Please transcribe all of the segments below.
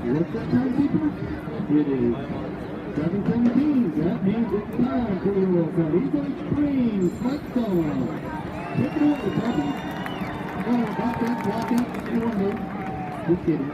What's that timekeeper? It is 7:17. That means it's time for the Eagle Spring smartphone. Take it away, Tarpons. Oh, back there, block it. Anyone move? Just kidding.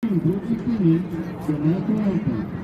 14-15, Samantha Wildcats.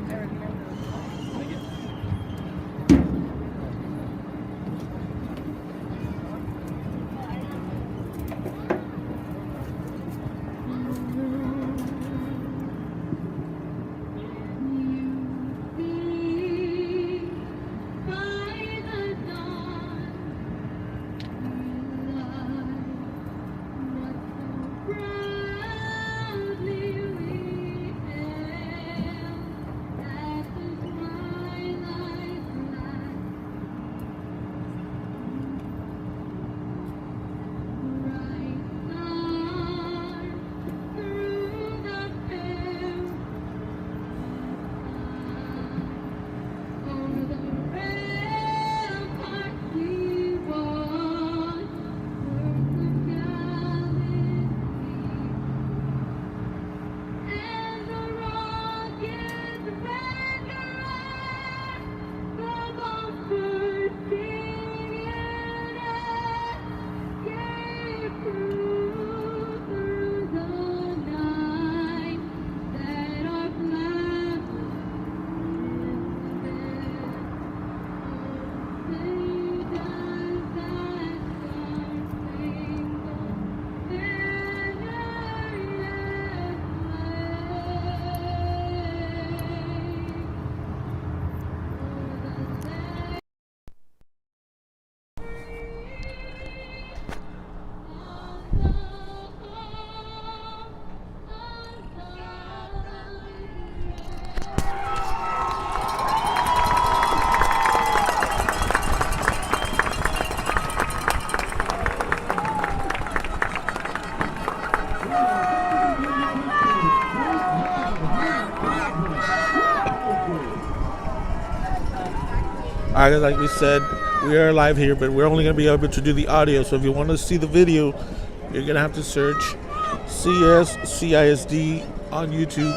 All right, like we said, we are live here, but we're only going to be able to do the audio. So if you want to see the video, you're going to have to search CSCISD on YouTube.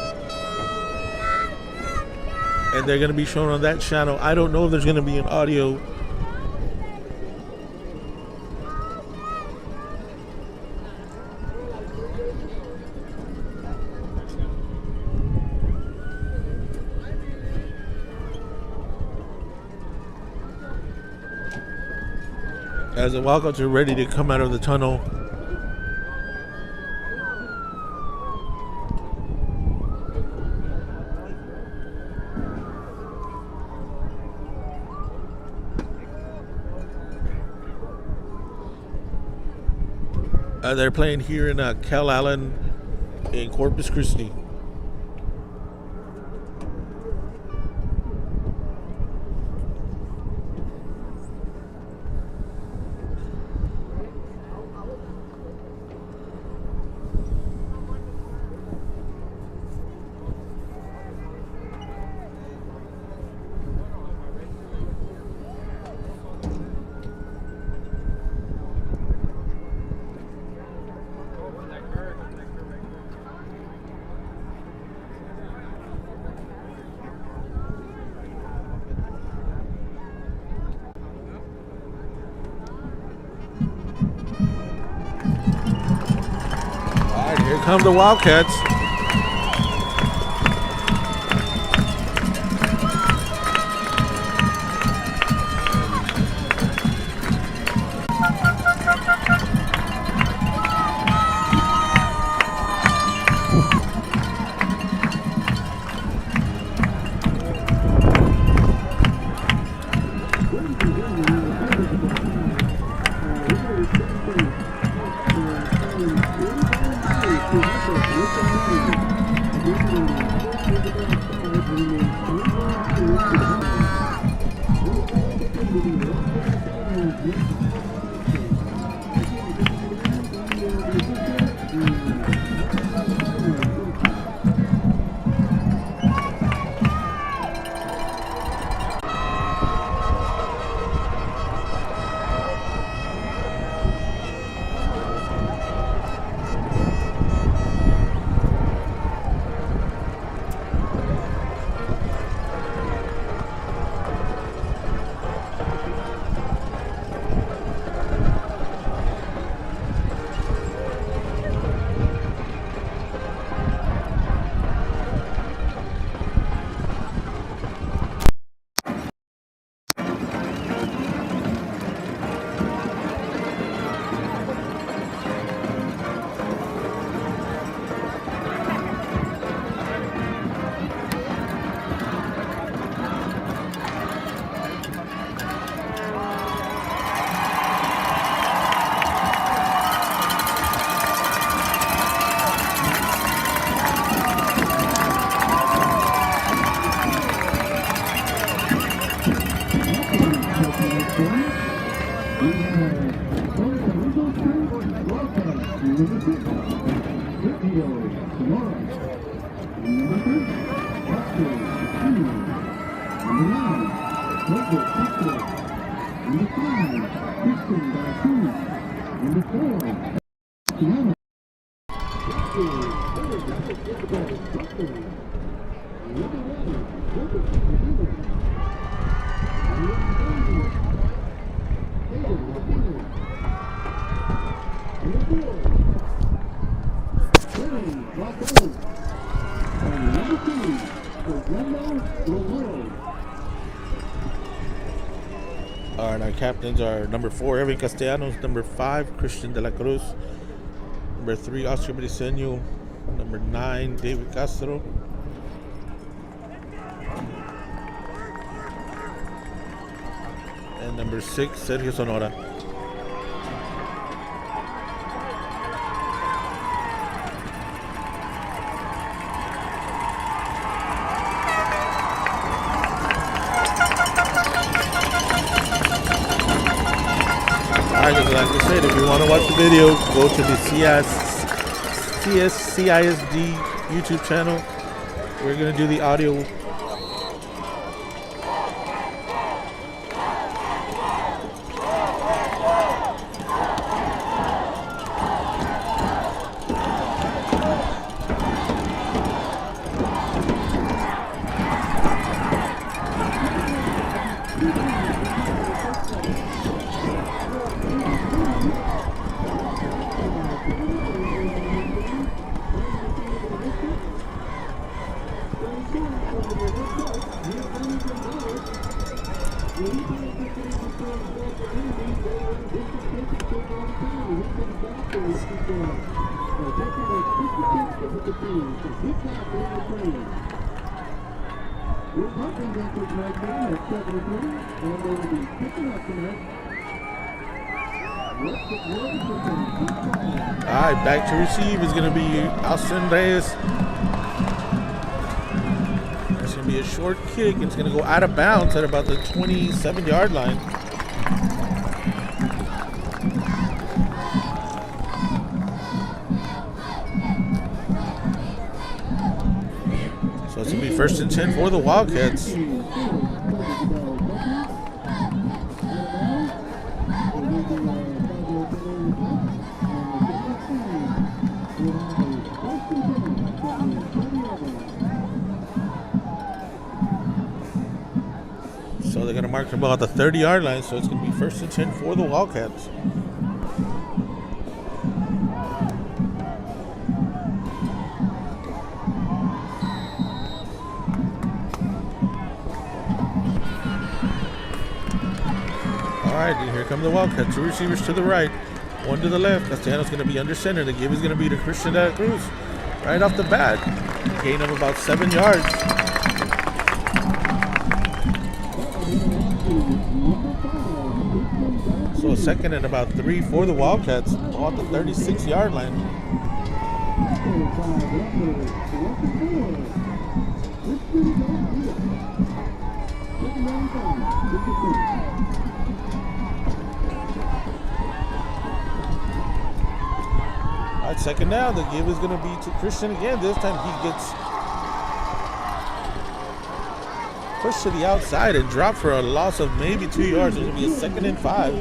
And they're going to be shown on that channel. I don't know if there's going to be an audio. As the Wildcats are ready to come out of the tunnel. They're playing here in Cal Allen in Corpus Christi. Here come the Wildcats. All right, our captains are number 4, Evan Castellanos, number 5, Christian de la Cruz, number 3, Oscar Briceño, number 9, David Castro, and number 6, Sergio Sonora. Alright, like I said, if you want to watch the video, go to the CSCISD YouTube channel. We're going to do the audio. Alright, back to receive is going to be Austin Reyes. It's going to be a short kick. It's going to go out of bounds at about the 27-yard line. So it's going to be 1st and 10 for the Wildcats. So they're going to mark about the 30-yard line, so it's going to be 1st and 10 for the Wildcats. All right, and here come the Wildcats. 2 receivers to the right, 1 to the left. Castellanos going to be under center. The give is going to be to Christian de la Cruz right off the bat. Gain of about 7 yards. So a 2nd and about 3 for the Wildcats on the 36-yard line. All right, 2nd down. The give is going to be to Christian again. This time he gets pushed to the outside and dropped for a loss of maybe 2 yards. It's going to be a 2nd and 5.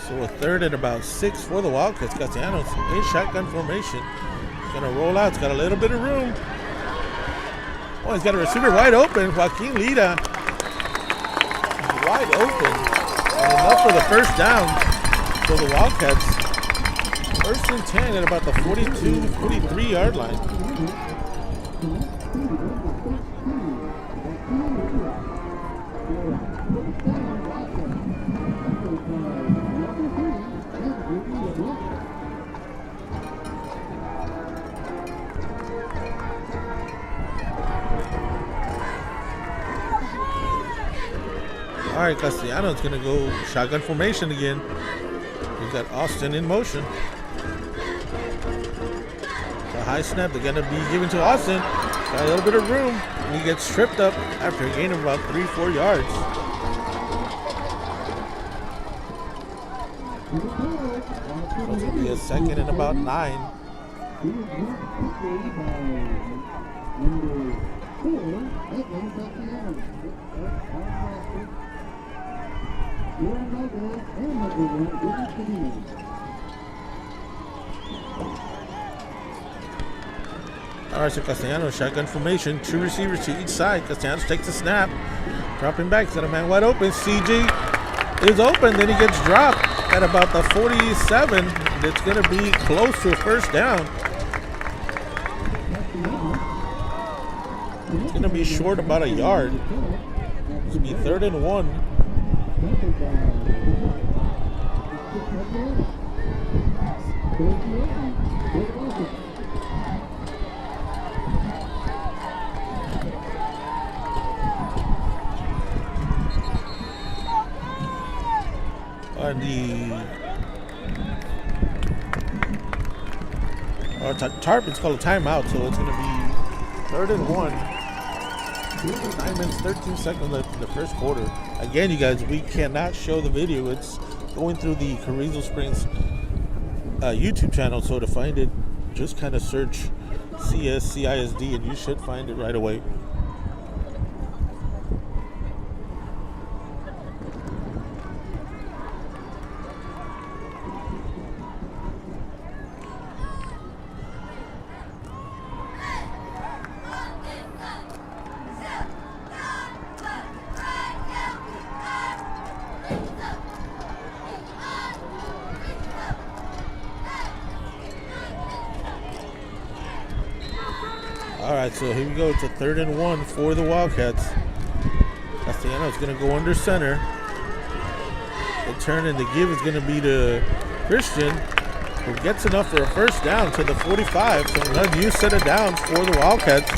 So a 3rd and about 6 for the Wildcats. Castellanos in shotgun formation. He's going to roll out. It's got a little bit of room. Oh, he's got a receiver wide open. Joaquin Lira wide open. And enough for the 1st down for the Wildcats. 1st and 10 at about the 43-yard line. All right, Castellanos going to go shotgun formation again. We've got Austin in motion. The high snap, they're going to be given to Austin. Got a little bit of room. And he gets tripped up after a gain of about 3-4 yards. It's going to be a second and about 9. All right, so Castellanos, shotgun formation, 2 receivers to each side. Castellanos takes the snap, dropping back, got a man wide open. CG is open, then he gets dropped at about the 47. It's going to be close to a first down. It's going to be short about a yard. It's going to be 3rd and 1. Tarpons called a timeout, so it's going to be 3rd and 1. 9 minutes, 13 seconds left in the first quarter. Again, you guys, we cannot show the video. It's going through the Carrizo Springs YouTube channel, so to find it, just kind of search CSCISD and you should find it right away. All right, so here we go. It's a 3rd and 1 for the Wildcats. Castellanos going to go under center. The turn and the give is going to be to Christian, who gets enough for a first down to the 45. So an unused set of downs for the Wildcats.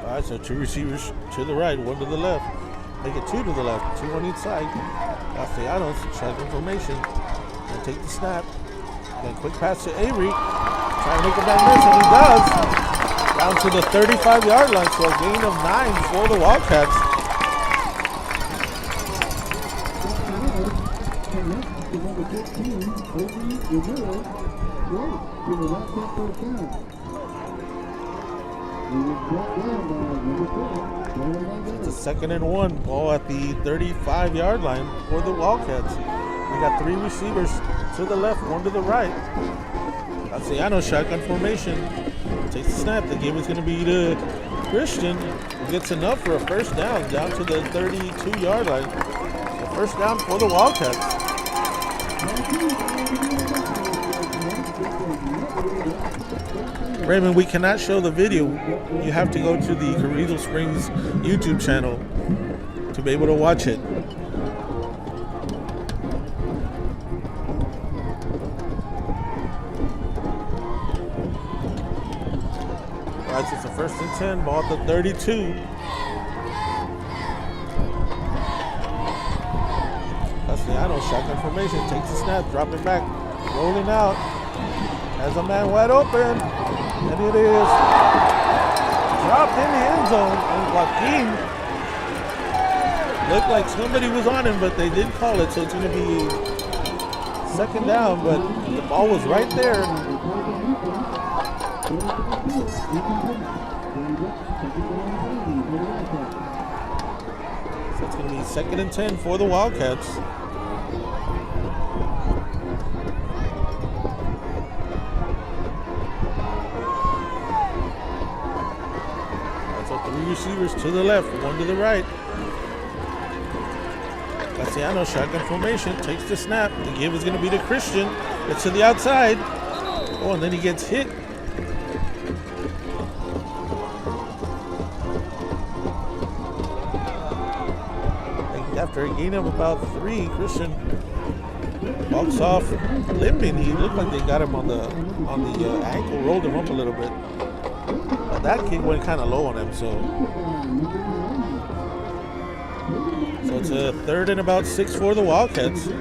All right, so 2 receivers to the right, 1 to the left. Make it 2 to the left, 2 on each side. Castellanos, shotgun formation. And take the snap. Then quick pass to Avery. Trying to make a bad miss, and he does. Down to the 35-yard line, so a gain of 9 for the Wildcats. It's a 2nd and 1, ball at the 35-yard line for the Wildcats. We got 3 receivers to the left, 1 to the right. Castellanos, shotgun formation. Takes the snap. The give is going to be to Christian, who gets enough for a first down to the 32-yard line. So first down for the Wildcats. Raymond, we cannot show the video. You have to go to the Carrizo Springs YouTube channel to be able to watch it. All right, so it's a 1st and 10, ball at the 32. Castellanos, shotgun formation, takes the snap, dropping back, rolling out. Has a man wide open. And it is dropped in the end zone, and Joaquin looked like somebody was on him, but they didn't call it, so it's going to be 2nd down, but the ball was right there. So it's going to be 2nd and 10 for the Wildcats. Receivers to the left, 1 to the right. Castellanos, shotgun formation, takes the snap. The give is going to be to Christian. It's to the outside. Oh, and then he gets hit. After a gain of about 3, Christian walks off limping. He looked like they got him on the ankle, rolled him up a little bit. But that kick went kind of low on him, so it's a 3rd and about 6 for the Wildcats. We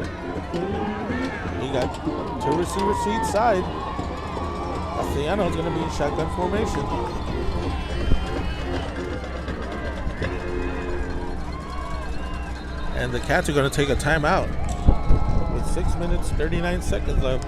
got 2 receivers to each side. Castellanos going to be in shotgun formation. And the Cats are going to take a timeout with 6 minutes, 39 seconds left.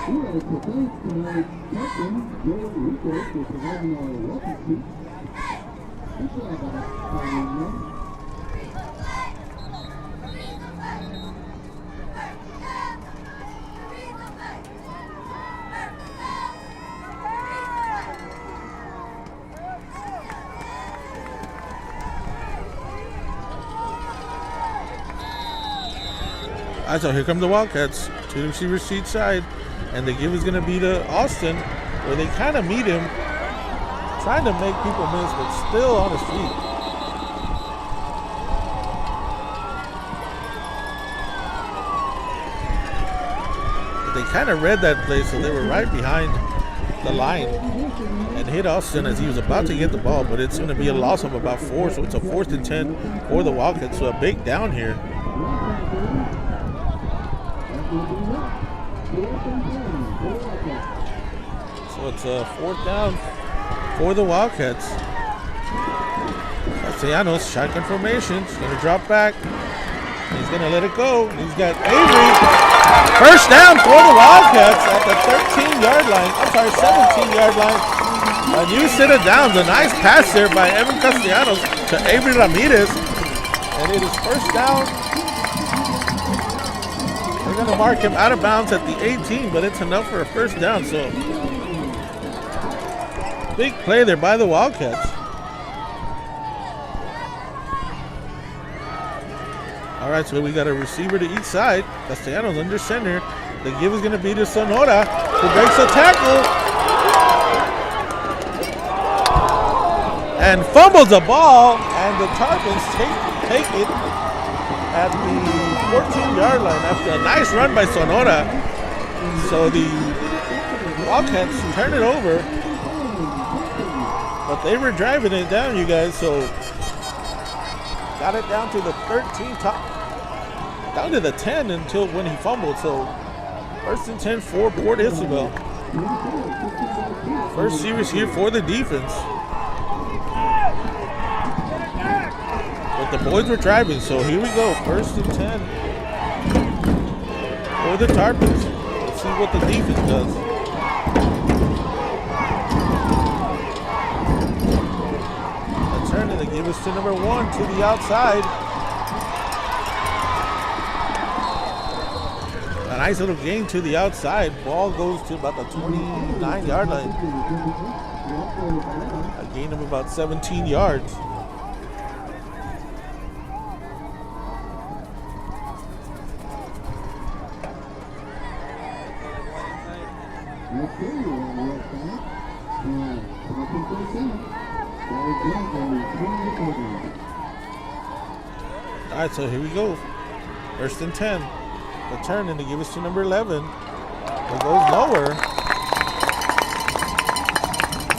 We are to thank tonight's captain, Joe Rico, for providing our welcome speech. Good job, All right, so here come the Wildcats. 2 receivers to each side. And the give is going to be to Austin, where they kind of meet him, trying to make people miss, but still on his feet. But they kind of read that play, so they were right behind the line and hit Austin as he was about to get the ball, but it's going to be a loss of about 4, so it's a 4th and 10 for the Wildcats, so a big down here. So it's a 4th down for the Wildcats. Castellanos, shotgun formation. He's going to drop back. He's going to let it go. He's got Avery. First down for the Wildcats at the 13-yard line. I'm sorry, 17-yard line. A new set of downs. A nice pass there by Evan Castellanos to Avery Ramirez. And it is first down. They're going to mark him out of bounds at the 18, but it's enough for a first down. So big play there by the Wildcats. All right, so we got a receiver to each side. Castellanos under center. The give is going to be to Sonora, who breaks a tackle and fumbles the ball, and the Tarpons take it at the 14-yard line after a nice run by Sonora. So the Wildcats turn it over, but they were driving it down, you guys, so got it down to the 13, down to the 10 until when he fumbled. So first and 10 for Port Isabel. First series here for the defense. But the boys were driving, so here we go. First and 10 for the Tarpons. Let's see what the defense does. A turn, and they give us to number 1 to the outside. A nice little gain to the outside. Ball goes to about the 29-yard line. A gain of about 17 yards. All right, so here we go. First and 10. The turn, and they give us to number 11. It goes lower.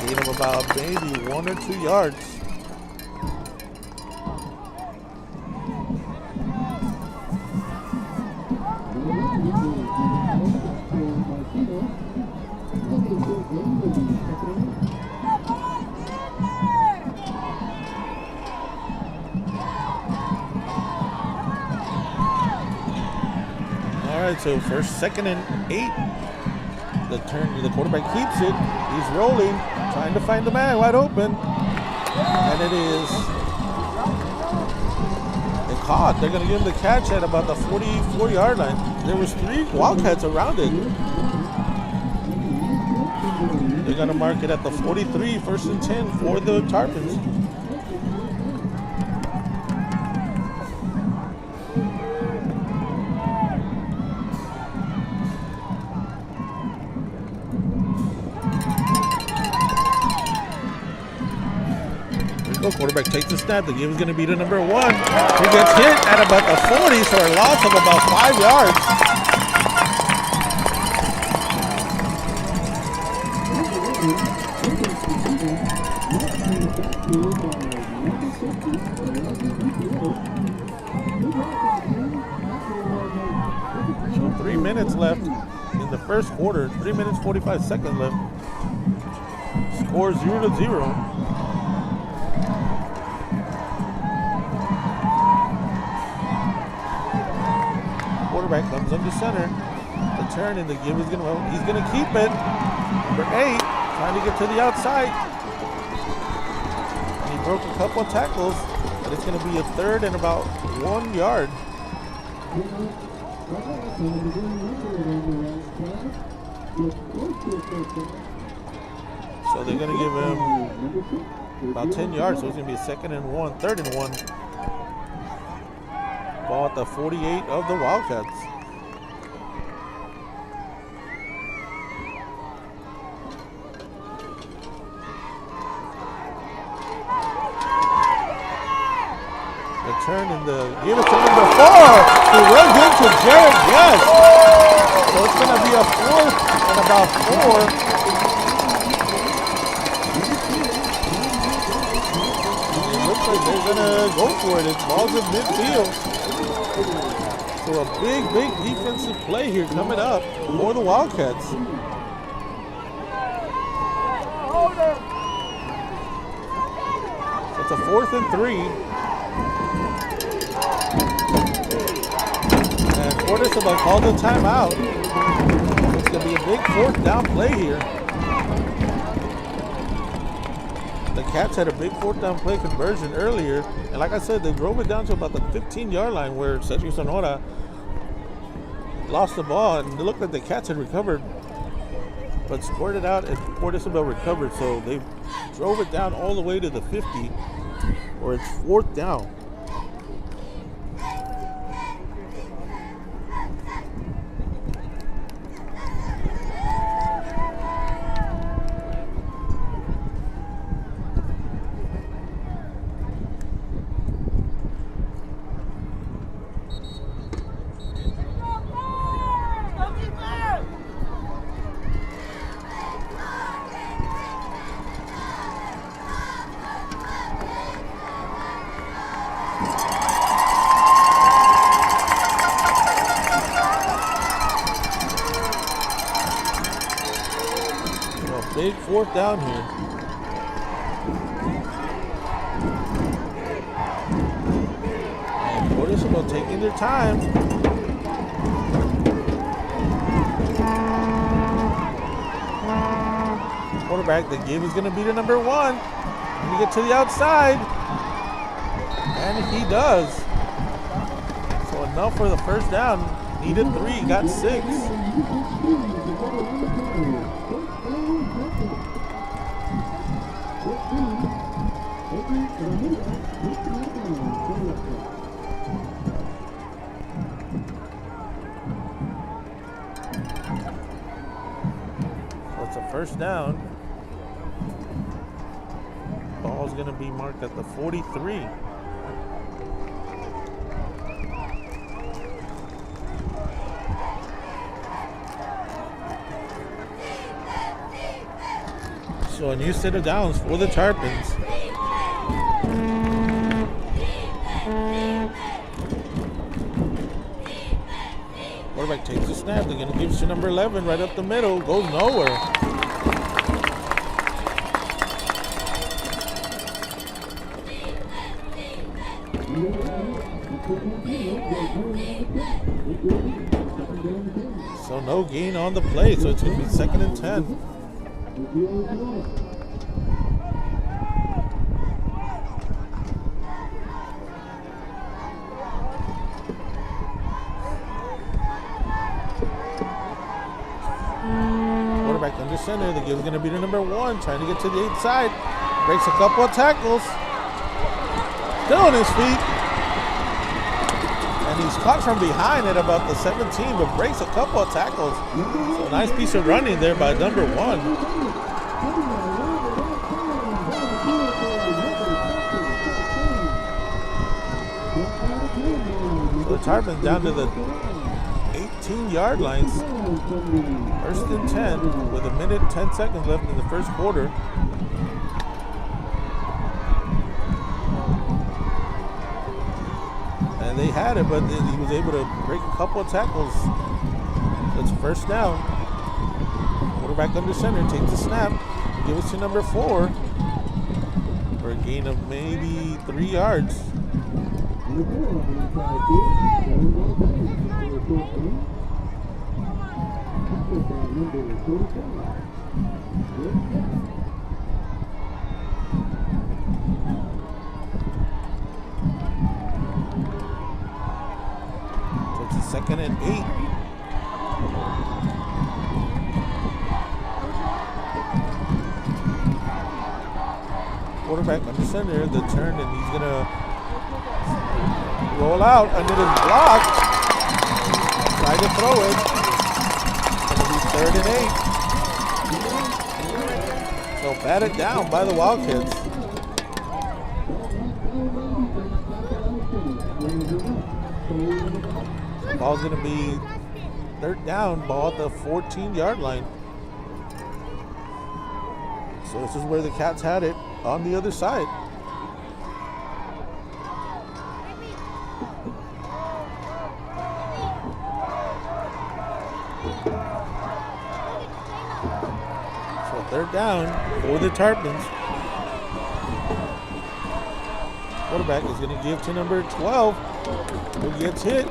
Gain of about maybe 1 or 2 yards. So first, 2nd and 8. The turn, the quarterback keeps it. He's rolling, trying to find the man wide open. And it's caught. They're going to give him the catch at about the 44-yard line. There was 3 Wildcats around it. They're going to mark it at the 43, 1st and 10 for the Tarpons. Quarterback takes the snap. The game is going to be to number 1. He gets hit at about the 40, so a loss of about 5 yards. So 3 minutes left in the first quarter. 3 minutes, 45 seconds left. Score 0-0. Quarterback comes under center. The turn and the give is he's gonna keep it. Number 8, trying to get to the outside. And he broke a couple of tackles, but it's gonna be a 3rd and about 1 yard. So they're gonna give him about 10 yards, so it's gonna be a 2nd and 1, 3rd and 1. Ball at the 48 of the Wildcats. The turn in the give it to number 4. He runs into Jared. Yes. So it's going to be a 4th and about 4. It looks like they're going to go for it. It's balls in midfield. So a big defensive play here coming up for the Wildcats. So it's a 4th and 3. And Fortisabel called a timeout. It's going to be a big 4th down play here. The Cats had a big 4th down play conversion earlier. And like I said, they drove it down to about the 15-yard line where Sergio Sonora lost the ball. And it looked like the Cats had recovered, but scored it out and Fortisabel recovered. So they drove it down all the way to the 50, where it's 4th down. Big 4th down here. And Fortisabel taking their time. Quarterback, the give is going to be to number 1. Let me get to the outside. And he does. So enough for the 1st down. Needed 3, got 6. It's a 1st down. Ball's going to be marked at the 43. So a new set of downs for the Tarpons. Quarterback takes the snap. They're going to give it to number 11 right up the middle. Goes nowhere. So no gain on the play. So it's going to be 2nd and 10. under center. The give is going to be to number 1, trying to get to the 8th side. Breaks a couple of tackles. Still on his feet. And he's caught from behind at about the 17, but breaks a couple of tackles. So nice piece of running there by number 1. The Tarpons down to the 18-yard lines. 1st and 10 with 1 minute 10 seconds left in the first quarter. And they had it, but he was able to break a couple of tackles. That's first down. Quarterback under center, takes the snap, give it to number 4 for a gain of maybe 3 yards. So it's a 2nd and 8. Quarterback under center, the turn, and he's gonna roll out, and it is blocked. Try to throw it. It's gonna be 3rd and 8. So batted down by the Wildcats. The ball's gonna be 3rd down, ball at the 14-yard line. So this is where the Cats had it on the other side. So 3rd down for the Tarpons. Quarterback is going to give to number 12, who gets hit.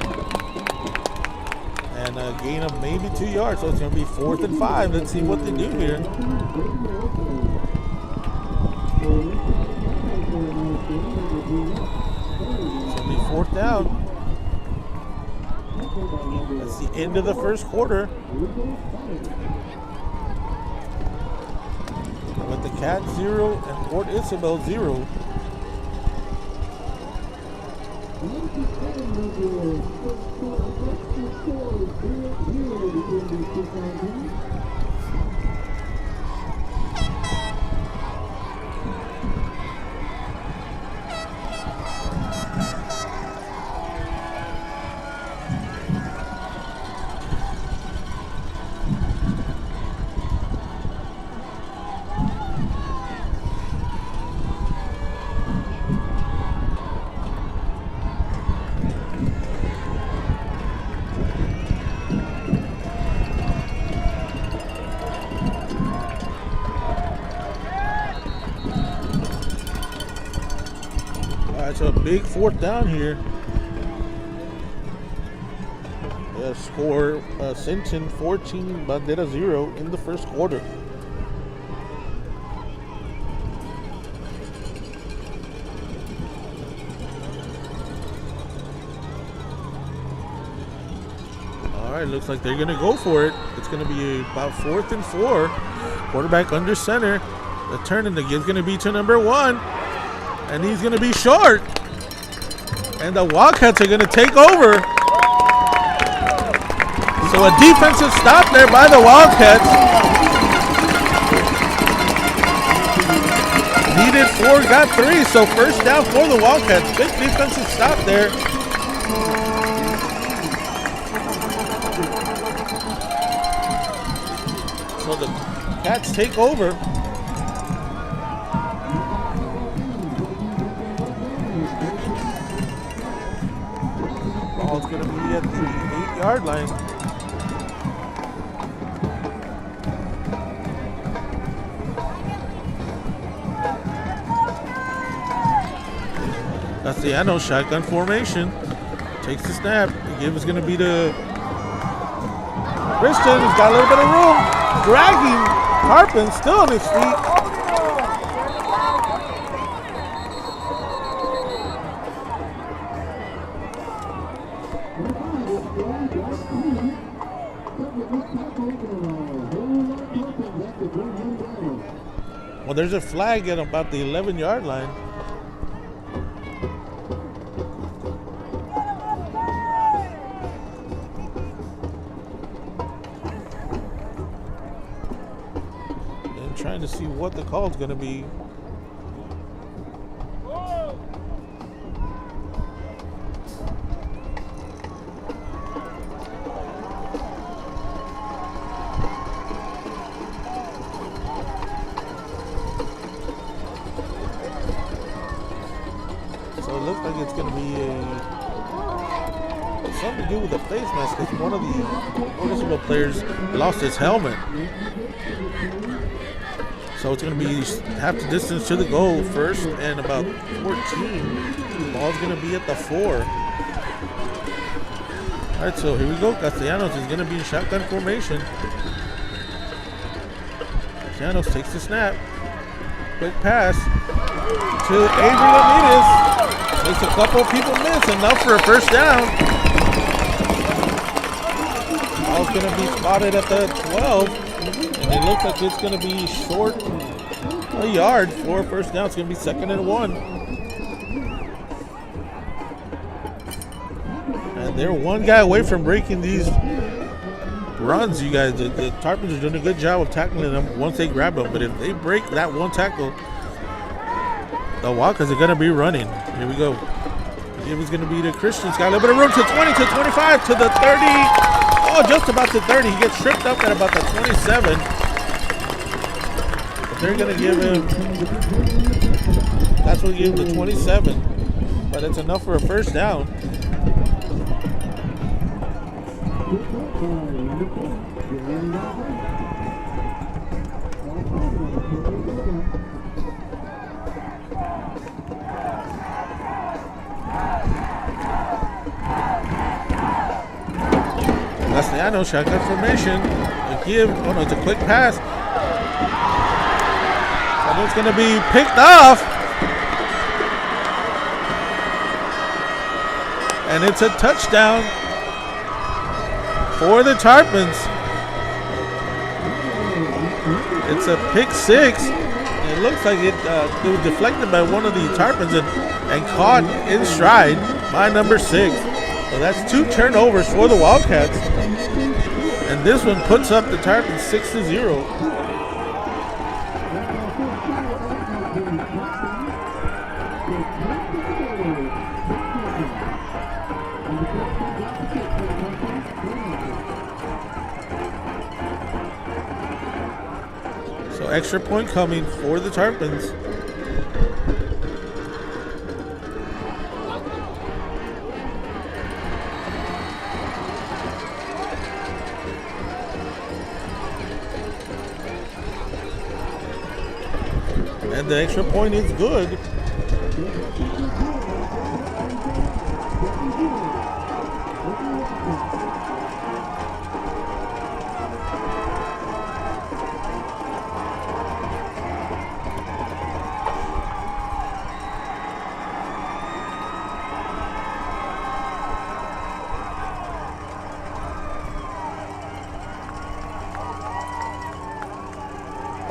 And a gain of maybe 2 yards, so it's going to be 4th and 5. Let's see what they do here. It's going to be 4th down. That's the end of the first quarter. With the Cats 0 and Port Isabel 0. So a big 4th down here. Score Sinton 14, Bandera 0 in the first quarter. All right, looks like they're gonna go for it. It's gonna be about 4th and 4. Quarterback under center. The turn and the give is gonna be to number 1. And he's going to be short. And the Wildcats are going to take over. So a defensive stop there by the Wildcats. Needed 4, got 3. So first down for the Wildcats. Big defensive stop there. So the Cats take over. Ball's going to be at the 8-yard line. Castellano, shotgun formation. Takes the snap. The give is going to be to Christian. He's got a little bit of room. Dragging Tarpons, still on his feet. Well, there's a flag at about the 11-yard line. And trying to see what the call is going to be. It's going to be something to do with the face mask because one of the noticeable players lost his helmet. So it's going to be half the distance to the goal first and about 14. Ball's going to be at the 4. All right, so here we go. Castellanos is going to be in shotgun formation. Castellanos takes the snap. Quick pass to Avery Ramirez. Makes a couple of people miss, enough for a first down. Ball's going to be spotted at the 12, and it looks like it's going to be short a yard for a first down. It's going to be 2nd and 1. And they're one guy away from breaking these runs, you guys. The Tarpons are doing a good job of tackling them once they grab them, but if they break that one tackle, the Wildcats are going to be running. Here we go. It was going to be to Christian's got a little bit of room to 20, to 25, to the 30. Oh, just about the 30. He gets tripped up at about the 27. But they're going to give him, that's what gave him the 27. But it's enough for a first down. Castellanos, shotgun formation. A give. Oh no, it's a quick pass. And it's going to be picked off. And it's a touchdown for the Tarpons. It's a pick 6. It looks like it was deflected by one of the Tarpons and caught in stride by number 6. So that's 2 turnovers for the Wildcats. And this one puts up the Tarpons 6-0. So extra point coming for the Tarpons. And the extra point is good.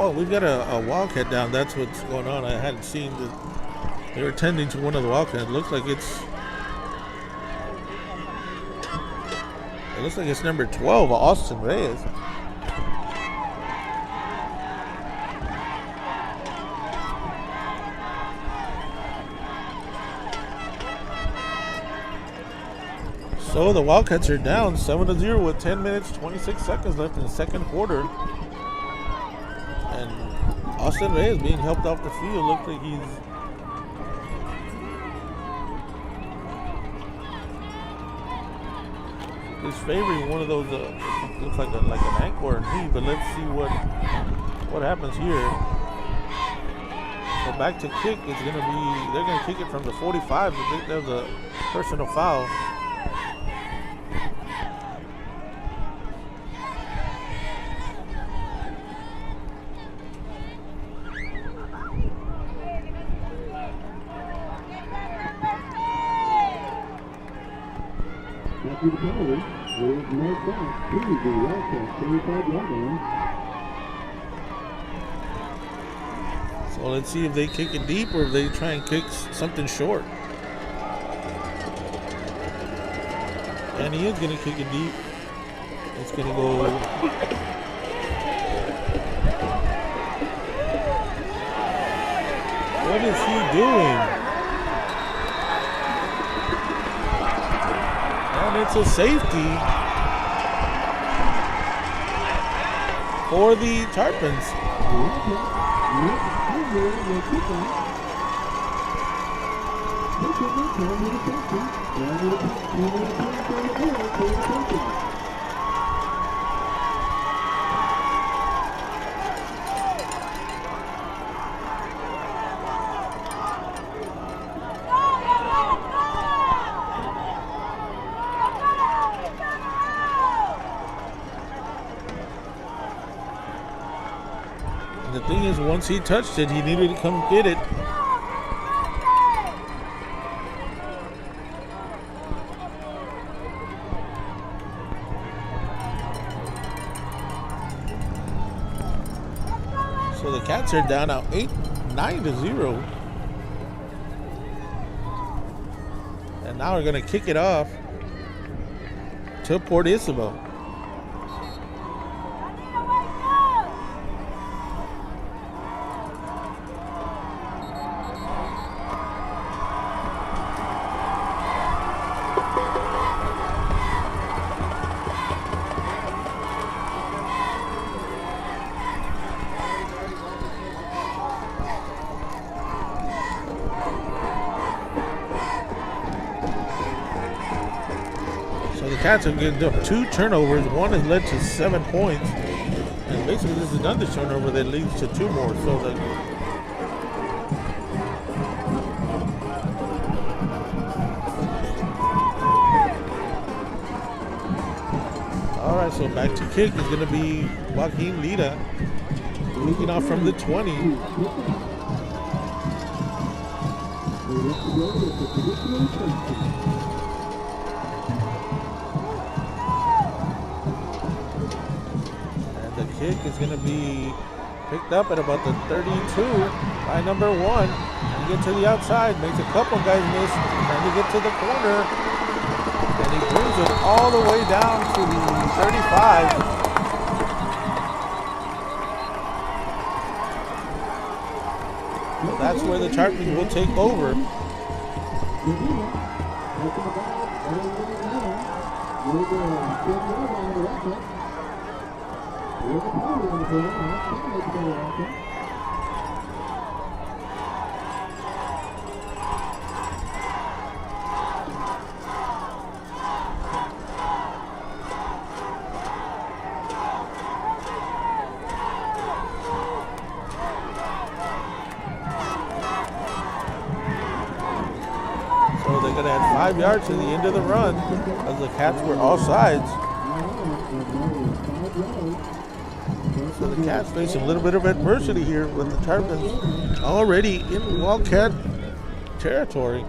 Oh, we've got a Wildcat down. That's what's going on. I hadn't seen that they were tending to one of the Wildcats. It looks like it's number 12, Austin Reyes. So the Wildcats are down 7-0 with 10 minutes, 26 seconds left in the second quarter. And Austin Reyes being helped off the field. Looks like he's favoring one of those. Looks like an ankle or a knee. But let's see what happens here. So back to kick. It's gonna be. They're gonna kick it from the 45. I think there's a personal foul. After the penalty, Here's Mike back to the Wildcats 35-yard line. So let's see if they kick it deep or if they try and kick something short. And he is going to kick it deep. It's going to go. What is he doing? And it's a safety for the Tarpons. The thing is, once he touched it, he needed to come get it. So the Cats are down now 9-0. And now we're going to kick it off to Port Isabel. Cats have given up 2 turnovers. One has led to 7 points. And basically this is another turnover that leads to 2 more. So alright, so back to kick is going to be Joaquin Lira. Looking off from the 20. Kick is going to be picked up at about the 32 by number 1. He gets to the outside, makes a couple guys miss, trying to get to the corner, and he brings it all the way down to the 35. So that's where the Tarpons will take over. So they're going to add 5 yards to the end of the run as the Cats were all sides. So the Cats facing a little bit of adversity here with the Tarpons already in Wildcat territory.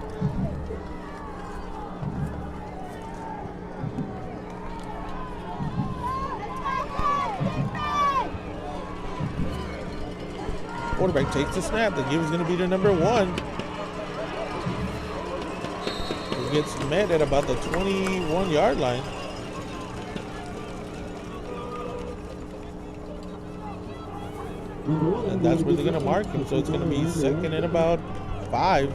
Quarterback takes the snap. The give is going to be to number 1. He gets met at about the 21-yard line. And that's where they're going to mark him. So it's going to be second and about 5.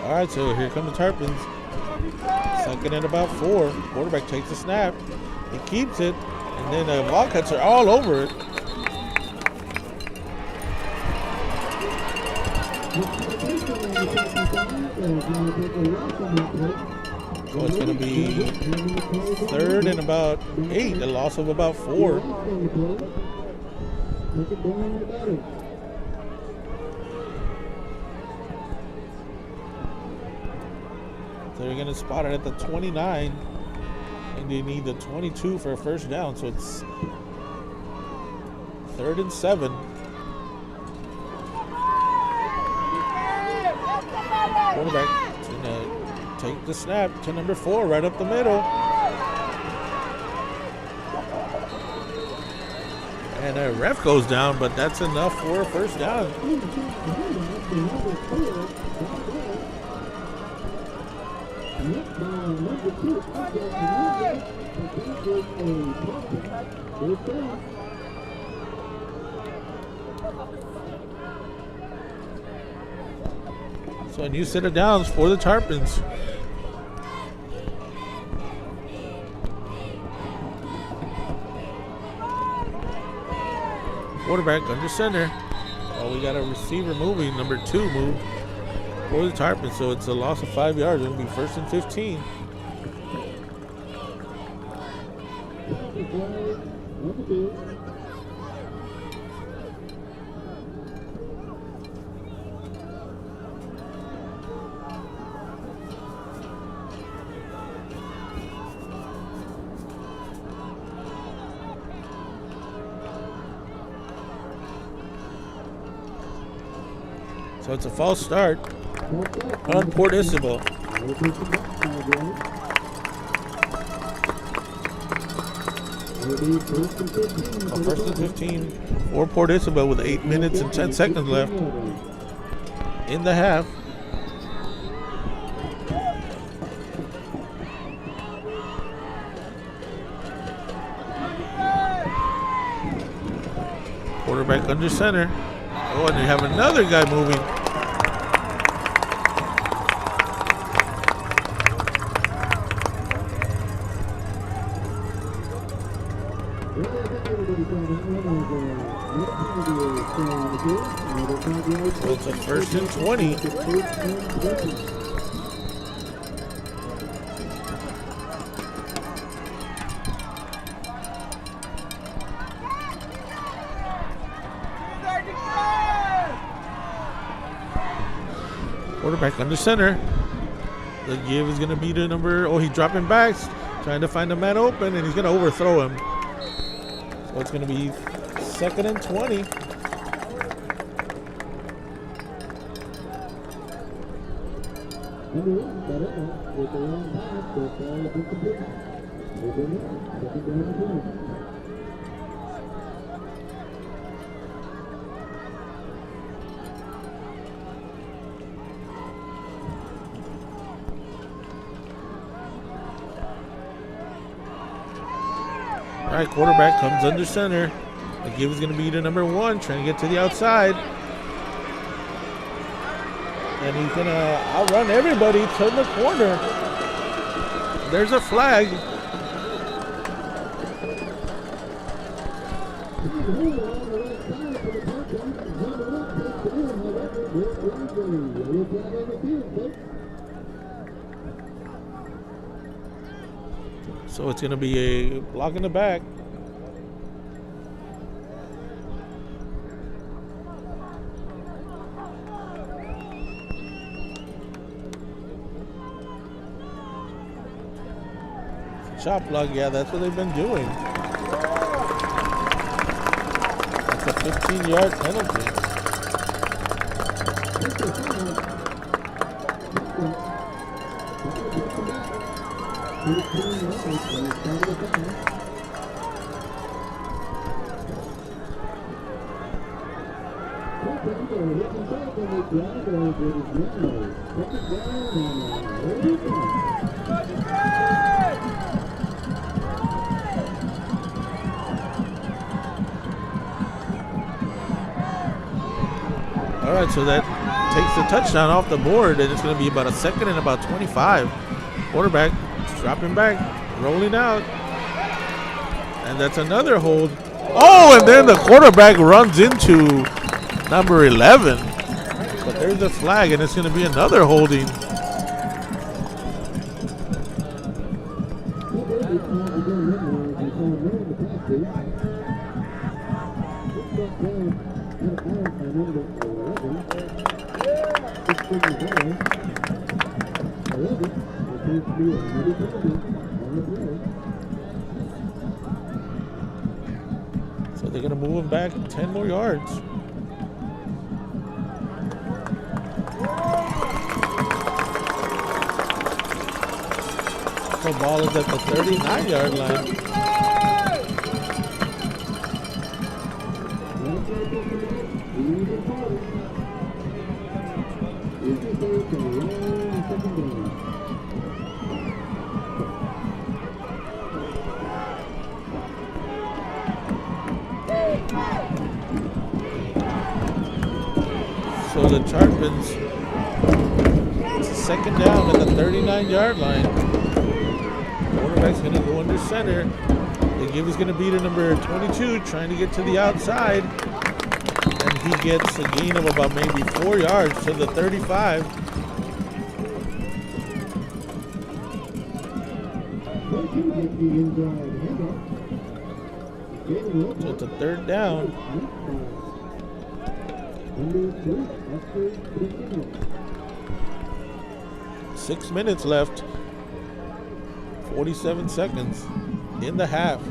All right, so here come the Tarpons. Second and about 4. Quarterback takes the snap. He keeps it. And then the Wildcats are all over it. So it's going to be third and about 8, a loss of about 4. So you're going to spot it at the 29. And they need the 22 for a first down, so it's 3rd and 7. Quarterback gonna take the snap to number 4, right up the middle. And a ref goes down, but that's enough for a first down. So a new set of downs for the Tarpons. Quarterback under center. Oh, we got a receiver moving. Number 2 moved for the Tarpons, so it's a loss of 5 yards. It'll be 1st and 15. So it's a false start on Port Isabel. So 1st and 15 for Port Isabel with 8 minutes and 10 seconds left in the half. Quarterback under center. Oh, and they have another guy moving. So it's a 1st and 20. Quarterback under center. The give is going to be to number. Oh, he's dropping backs, trying to find a man open, and he's going to overthrow him. So it's going to be 2nd and 20. All right, quarterback comes under center. The give is going to be to number 1, trying to get to the outside. And he's going to outrun everybody to the corner. There's a flag. So it's going to be a block in the back. Shot block, yeah, that's what they've been doing. That's a 15-yard penalty. All right, so that takes the touchdown off the board, and it's going to be about a 2nd and about 25. Quarterback dropping back, rolling out, and that's another hold. Oh, and then the quarterback runs into number 11. But there's a flag, and it's going to be another holding. they're going to move him back 10 more yards. The ball is at the 39-yard line. So the Tarpons, it's a second down at the 39-yard line. Quarterback's going to go under center. The give is going to be to number 22, trying to get to the outside. And he gets a gain of about maybe 4 yards to the 35. So it's a third down. 6 minutes left. 47 seconds in the half.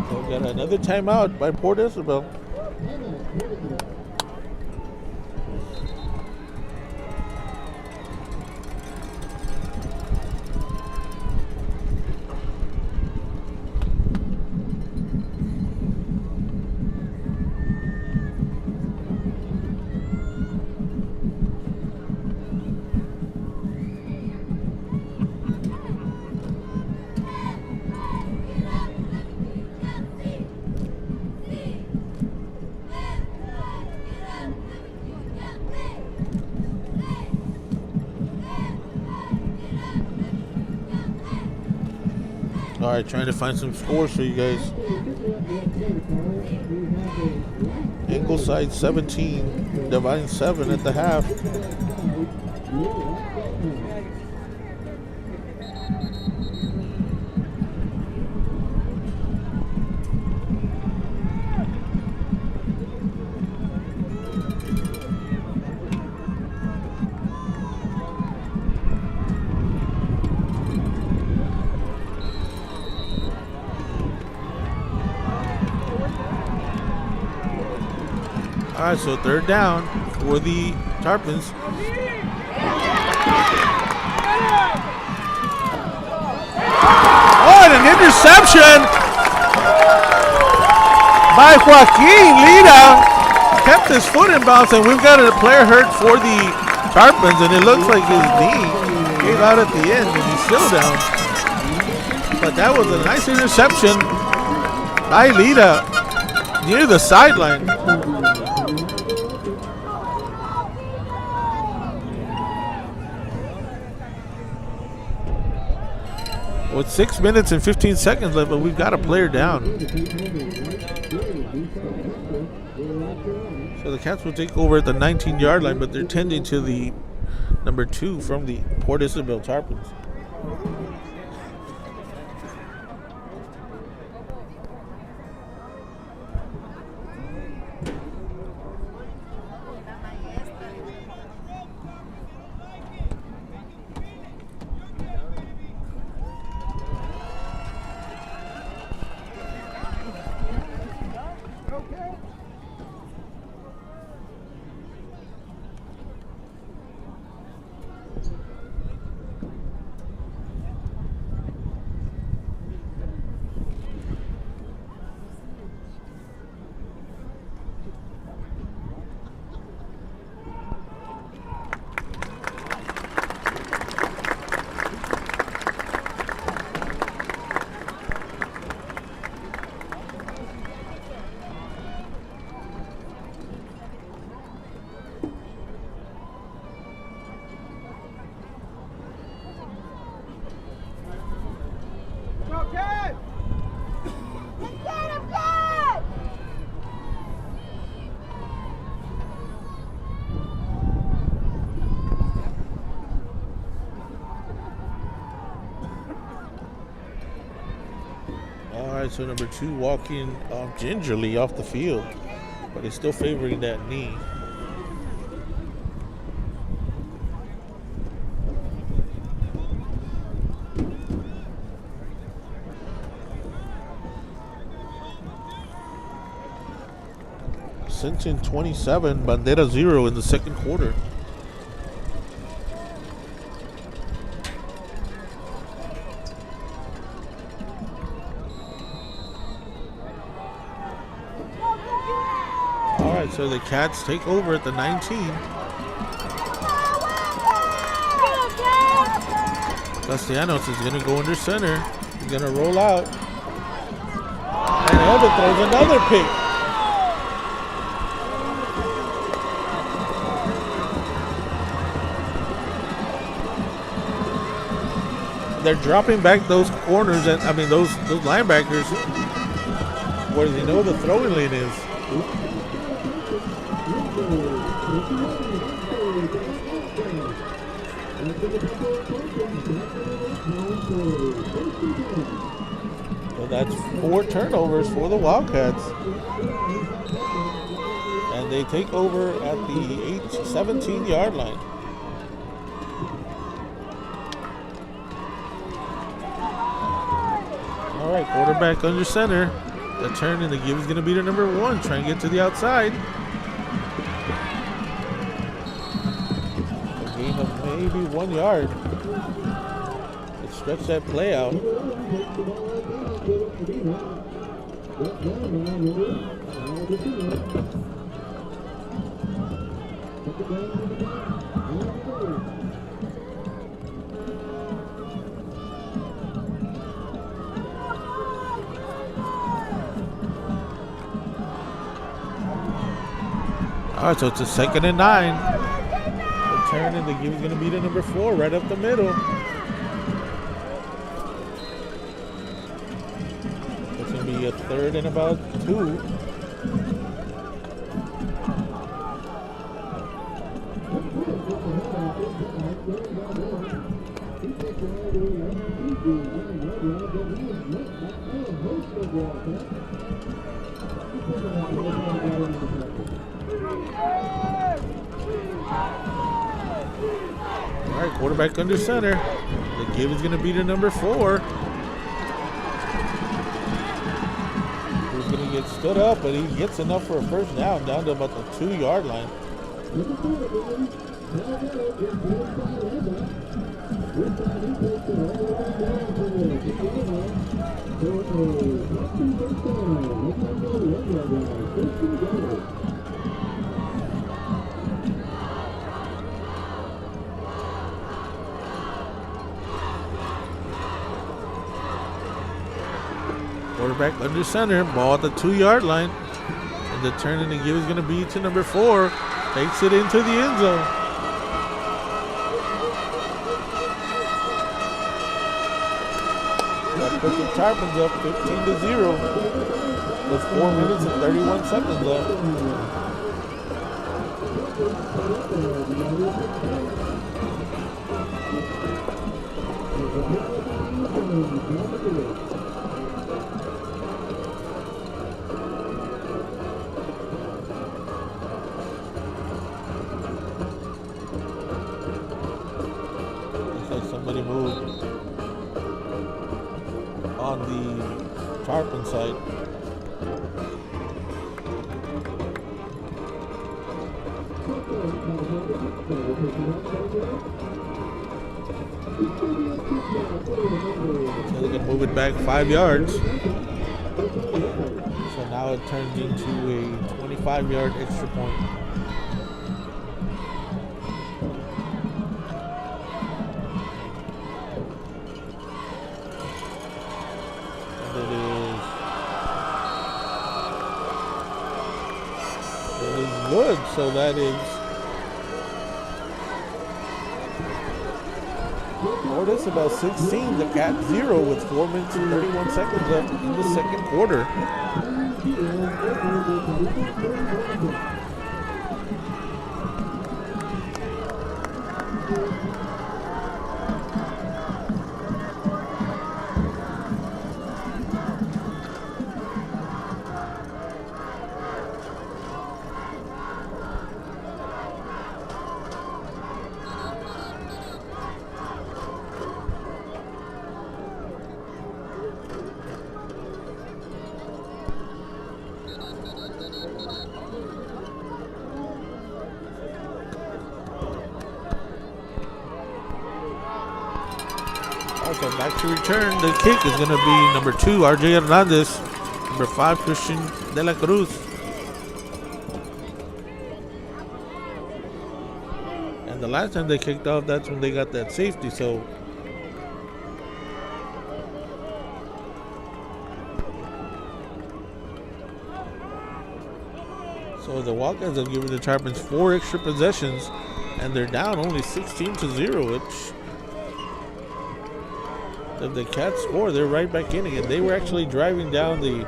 So we got another timeout by Port Isabel. All right, trying to find some scores for you guys. Ingleside 17, Divine 7 at the half. All right, so third down for the Tarpons. Oh, and an interception by Joaquin Lira. Kept his foot in bounds, and we've got a player hurt for the Tarpons, and it looks like his knee gave out at the end, and he's still down. But that was a nice interception by Lira near the sideline. With 6 minutes and 15 seconds left, but we've got a player down. So the Cats will take over at the 19-yard line, but they're tending to the number 2 from the Port Isabel Tarpons. All right, so number 2 walking gingerly off the field, but he's still favoring that knee. Ascension 27, Bandera 0 in the second quarter. All right, so the Cats take over at the 19. Castellanos is going to go under center. He's going to roll out. And Evan throws another pick. They're dropping back those corners, and I mean those linebackers where they know the throwing lane is. So that's 4 turnovers for the Wildcats, and they take over at the 17-yard line. All right, quarterback under center. The turn and the give is going to be to number 1. Trying to get to the outside. A gain of maybe 1 yard. Let's stretch that play out. All right, so it's a 2nd and 9. The turn and the give is going to be to number 4, right up the middle. It's going to be a 3rd and about 2. All right, quarterback under center. The give is going to be to number 4. He's going to get stood up, but he gets enough for a first down to about the 2-yard line. Quarterback under center, ball at the 2-yard line. And the turn and the give is going to be to number 4. Takes it into the end zone. That puts the Tarpons up 15-0 with 4 minutes and 31 seconds left. Somebody moved on the Tarpon side. So they're going to move it back 5 yards. So now it turns into a 25-yard extra point. Good, so that is that's about 16. The Cats 0 with 4 minutes and 31 seconds left in the second quarter. Okay, back to return. The kick is going to be number 2, RJ Hernandez. Number 5, Christian De La Cruz. And the last time they kicked off, that's when they got that safety. So the Wildcats have given the Tarpons 4 extra possessions, and they're down only 16-0, which if the Cats score, they're right back in again. They were actually driving down the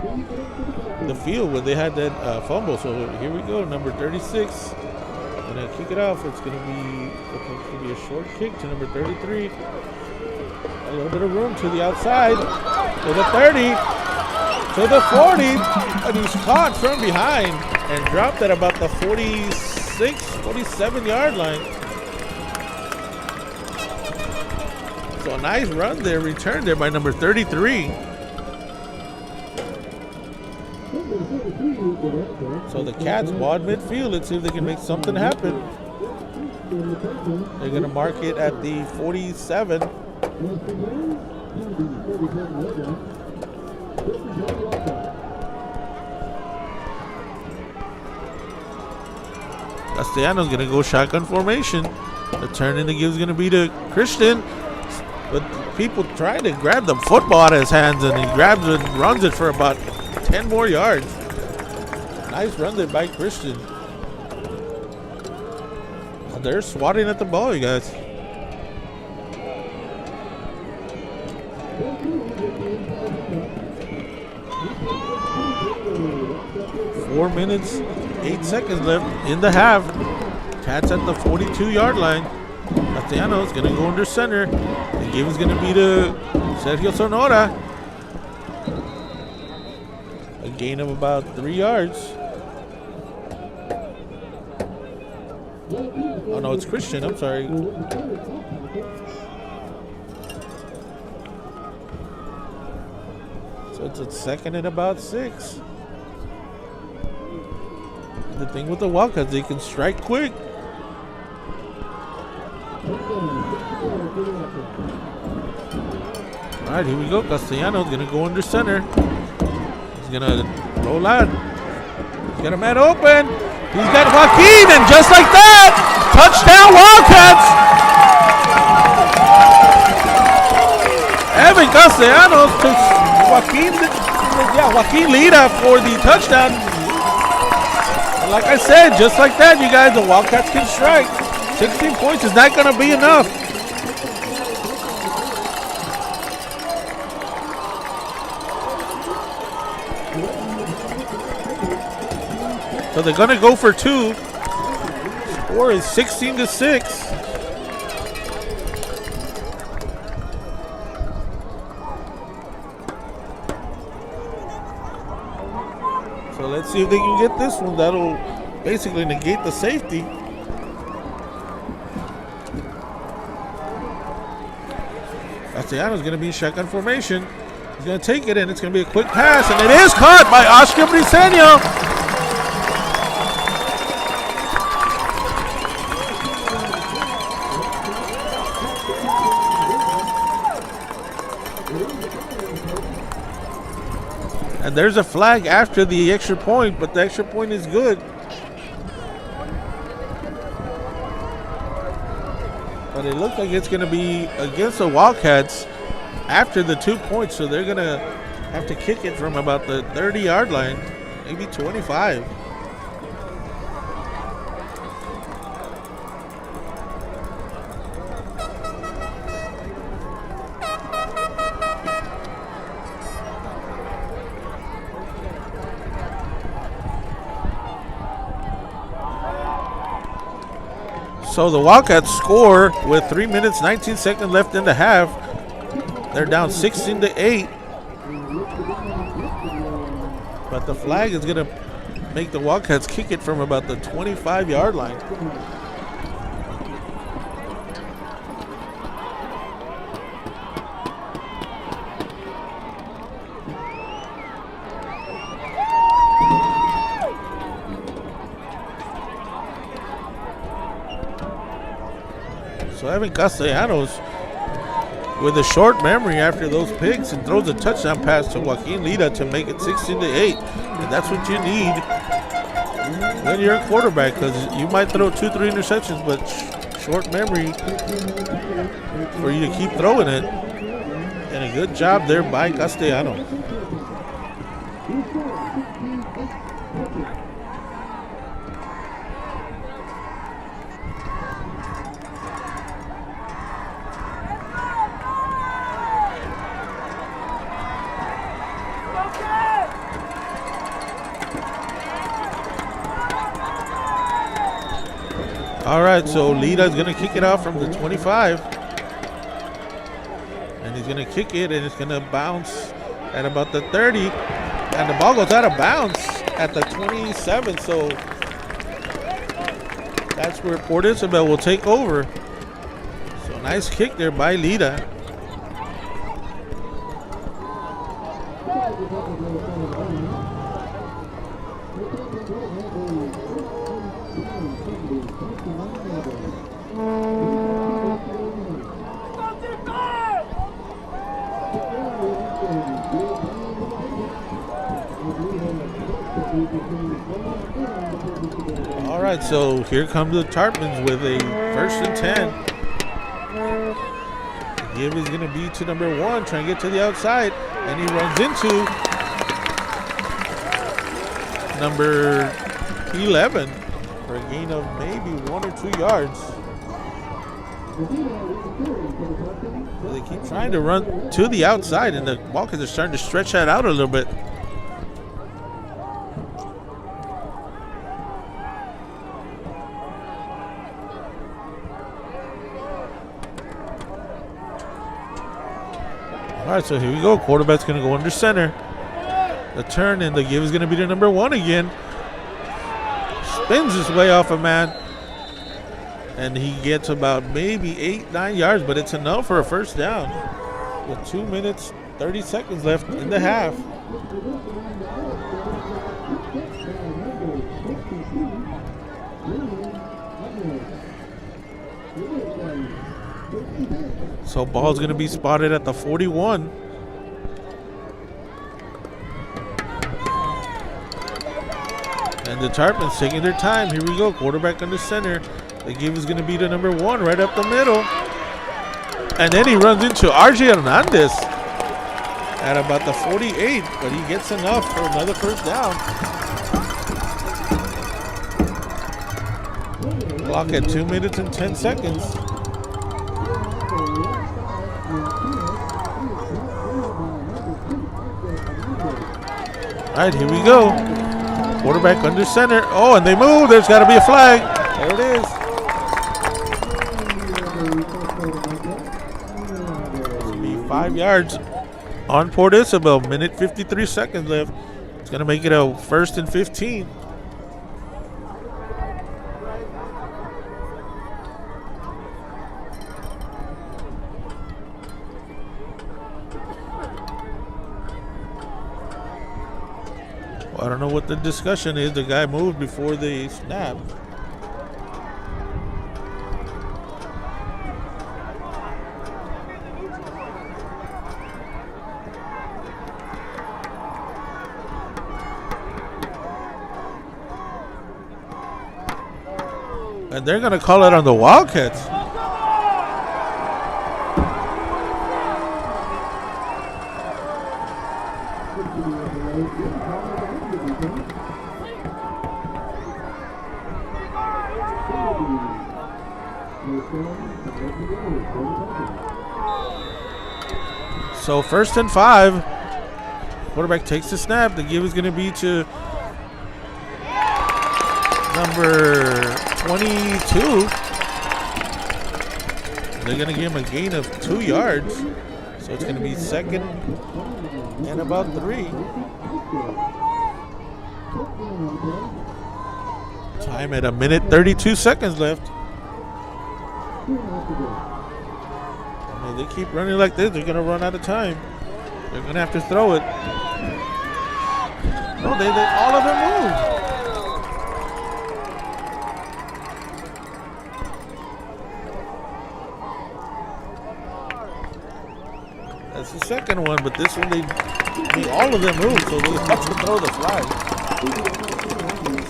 field when they had that fumble. So here we go, number 36. Gonna kick it off. It's gonna be a short kick to number 33. A little bit of room to the outside, to the 30, to the 40, and he's caught from behind and dropped at about the 46, 47-yard line. So a nice run there, returned there by number 33. So the Cats ball at midfield. Let's see if they can make something happen. They're going to mark it at the 47. Castellanos going to go shotgun formation. The turn in the give is going to be to Christian. But people trying to grab the football out of his hands, and he grabs it and runs it for about 10 more yards. Nice run there by Christian. And they're swatting at the ball, you guys. Four minutes, 8 seconds left in the half. Cats at the 42-yard line. Castellanos going to go under center. The give is going to be to Sergio Sonora. A gain of about 3 yards. Oh no, it's Christian. I'm sorry. So it's a second and about 6. And the thing with the Wildcats, they can strike quick. All right, here we go. Castellanos going to go under center. He's going to roll out. He's got a man open. He's got Joaquin, and just like that, touchdown Wildcats. Evan Castellanos took Joaquin Lira for the touchdown. And like I said, just like that, you guys, the Wildcats can strike. 16 points is not going to be enough. So they're going to go for 2. Score is 16-6. So let's see if they can get this one. That'll basically negate the safety. Castellanos is going to be in shotgun formation. He's going to take it, and it's going to be a quick pass, and it is caught by Oscar Briseño. And there's a flag after the extra point, but the extra point is good. But it looks like it's going to be against the Wildcats after the 2 points, so they're going to have to kick it from about the 30-yard line, maybe 25. So the Wildcats score with 3 minutes, 19 seconds left in the half. They're down 16-8. But the flag is going to make the Wildcats kick it from about the 25-yard line. Evan Castellanos with a short memory after those picks and throws a touchdown pass to Joaquin Lira to make it 16-8. And that's what you need when you're a quarterback, because you might throw 2-3 interceptions, but short memory for you to keep throwing it. And a good job there by Castellanos. All right, so Lita's going to kick it off from the 25. And he's going to kick it, and it's going to bounce at about the 30. And the ball goes out of bounds at the 27. So that's where Port Isabel will take over. So nice kick there by Lita. All right, so here comes the Tarpons with a 1st and 10. The give is going to be to number 1, trying to get to the outside, and he runs into number 11 for a gain of maybe 1 or 2 yards. So they keep trying to run to the outside, and the Wildcats are starting to stretch that out a little bit. All right, so here we go. Quarterback's going to go under center. The turn, and the give is going to be to number 1 again. Spins his way off a man. And he gets about maybe 8-9 yards, but it's enough for a first down. With 2 minutes, 30 seconds left in the half. So ball's going to be spotted at the 41. And the Tarpons taking their time. Here we go. Quarterback under center. The give is going to be to number 1 right up the middle. And then he runs into RJ Hernandez at about the 48, but he gets enough for another first down. Clock at 2 minutes and 10 seconds. All right, here we go. Quarterback under center. Oh, and they move. There's got to be a flag. There it is. It's going to be 5 yards on Port Isabel. Minute 53 seconds left. It's going to make it a 1st and 15. I don't know what the discussion is. The guy moved before the snap. And they're going to call it on the Wildcats. So 1st and 5. Quarterback takes the snap. The give is going to be to number 22. They're going to give him a gain of 2 yards. So it's going to be 2nd and about 3. Time at 1 minute 32 seconds left. If they keep running like this, they're going to run out of time. They're going to have to throw it. No, they all of them moved. second one, but this one all of them moved, so they had to throw the flag.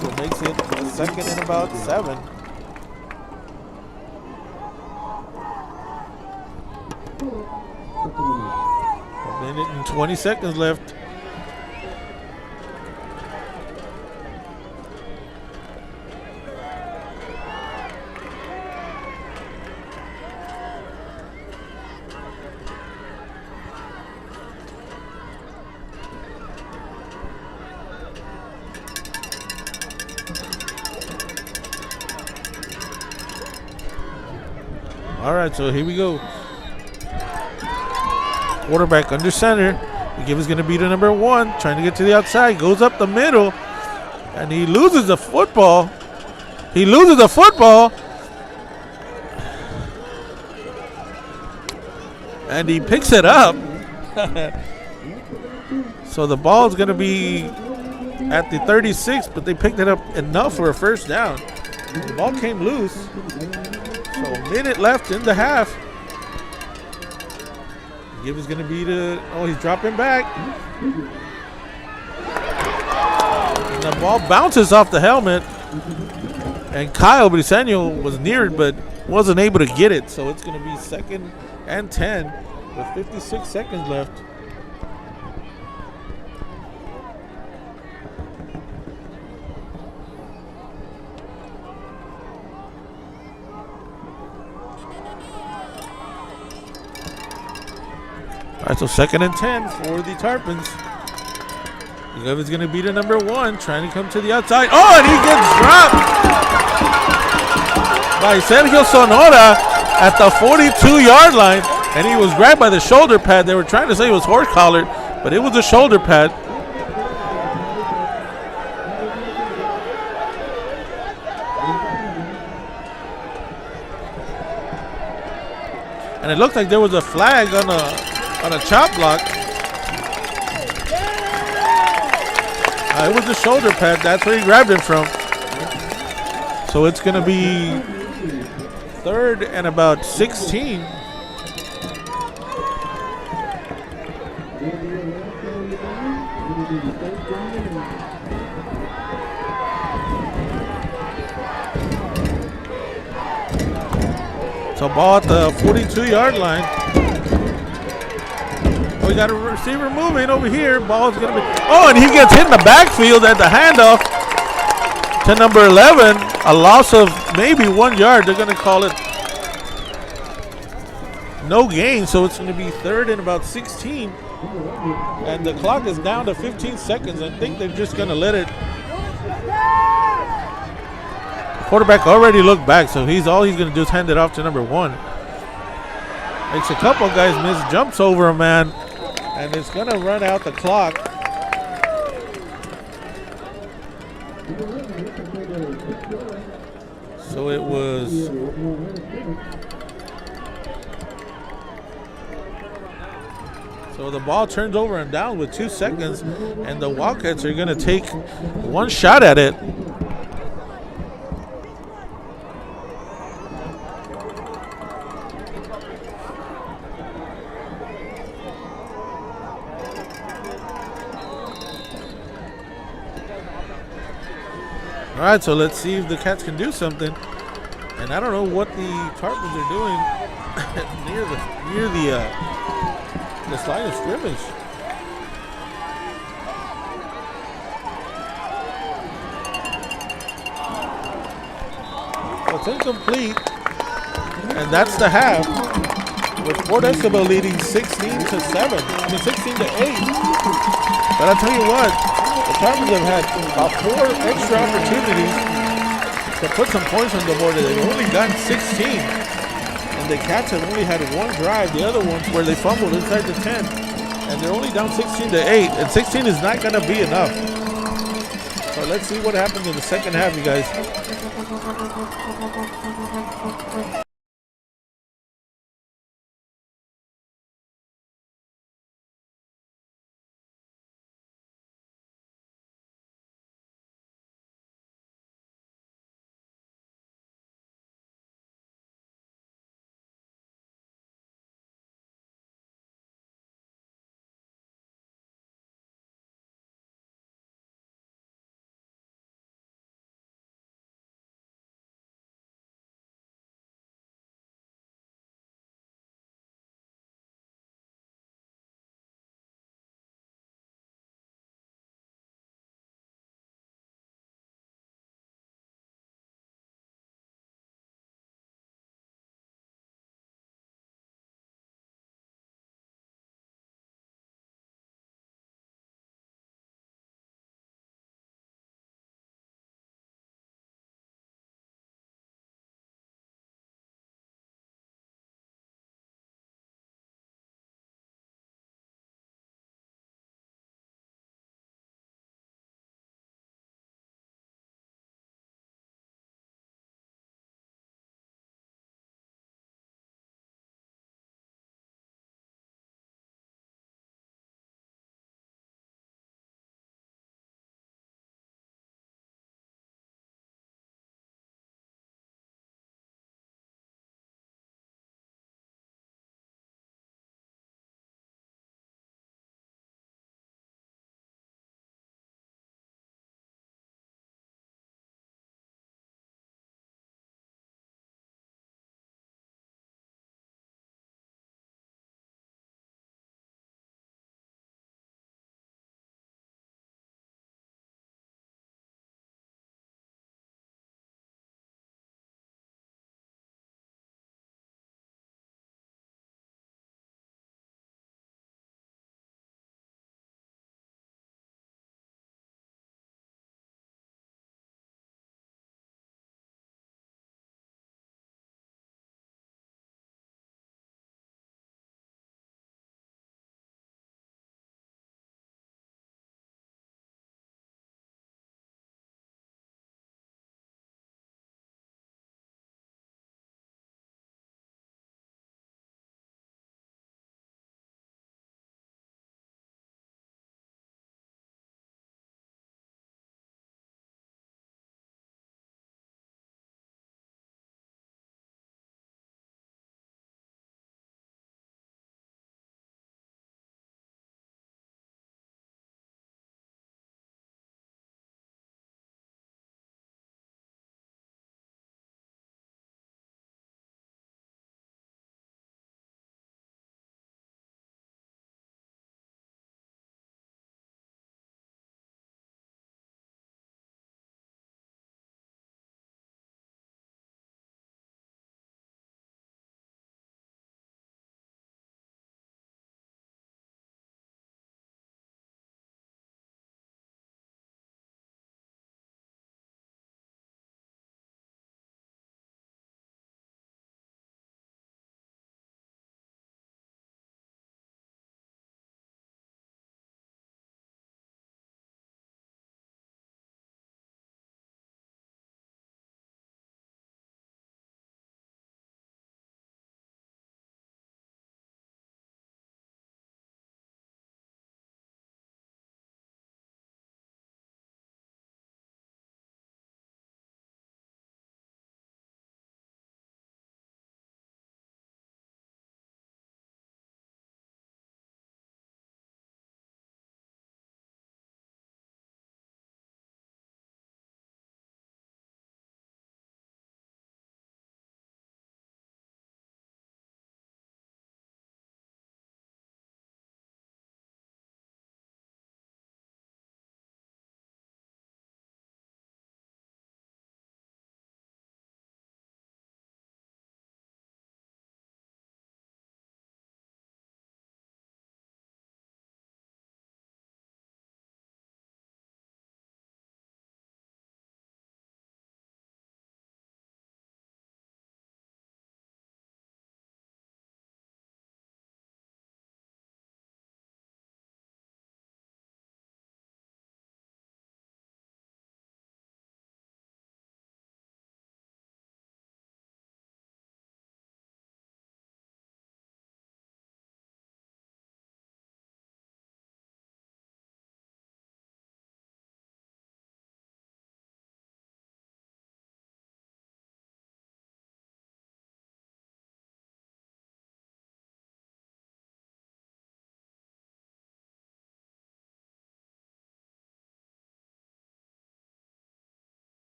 So it makes it a second and about 7. A minute and 20 seconds left. All right, so here we go. Quarterback under center. The give is going to be to number 1, trying to get to the outside. Goes up the middle, and he loses the football. And he picks it up. So the ball is going to be at the 36, but they picked it up enough for a first down. The ball came loose. So a minute left in the half. Give is going to be he's dropping back. And the ball bounces off the helmet. And Kyle Briseño was near it, but wasn't able to get it. So it's going to be 2nd and 10 with 56 seconds left. All right, so 2nd and 10 for the Tarpons. It's going to be to number 1, trying to come to the outside. Oh, and he gets dropped by Sergio Sonora at the 42-yard line, and he was grabbed by the shoulder pad. They were trying to say it was horse collared, but it was a shoulder pad. And it looked like there was a flag on a chop block. It was the shoulder pad. That's where he grabbed him from. So it's going to be 3rd and about 16. So ball at the 42-yard line. We got a receiver moving over here. Ball's going to be... Oh, and he gets hit in the backfield at the handoff to number 11. A loss of maybe 1 yard. They're going to call it no gain, so it's going to be 3rd and about 16. And the clock is down to 15 seconds. I think they're just going to let it... Quarterback already looked back, so all he's going to do is hand it off to number 1. Makes a couple guys miss, jumps over a man, and it's going to run out the clock. So it was... So the ball turns over and down with 2 seconds, and the Wildcats are going to take one shot at it. All right, so let's see if the Cats can do something. And I don't know what the Tarpons are doing near the line of scrimmage. So it's incomplete, and that's the half. With Fort Escobar leading 16-7. 16-8. But I'll tell you what. The Tarpons have had about 4 extra opportunities to put some points on the board. They've only gotten 16. And the Cats have only had 1 drive. The other ones where they fumbled inside the 10. And they're only down 16-8. And 16 is not going to be enough. So let's see what happens in the second half, you guys.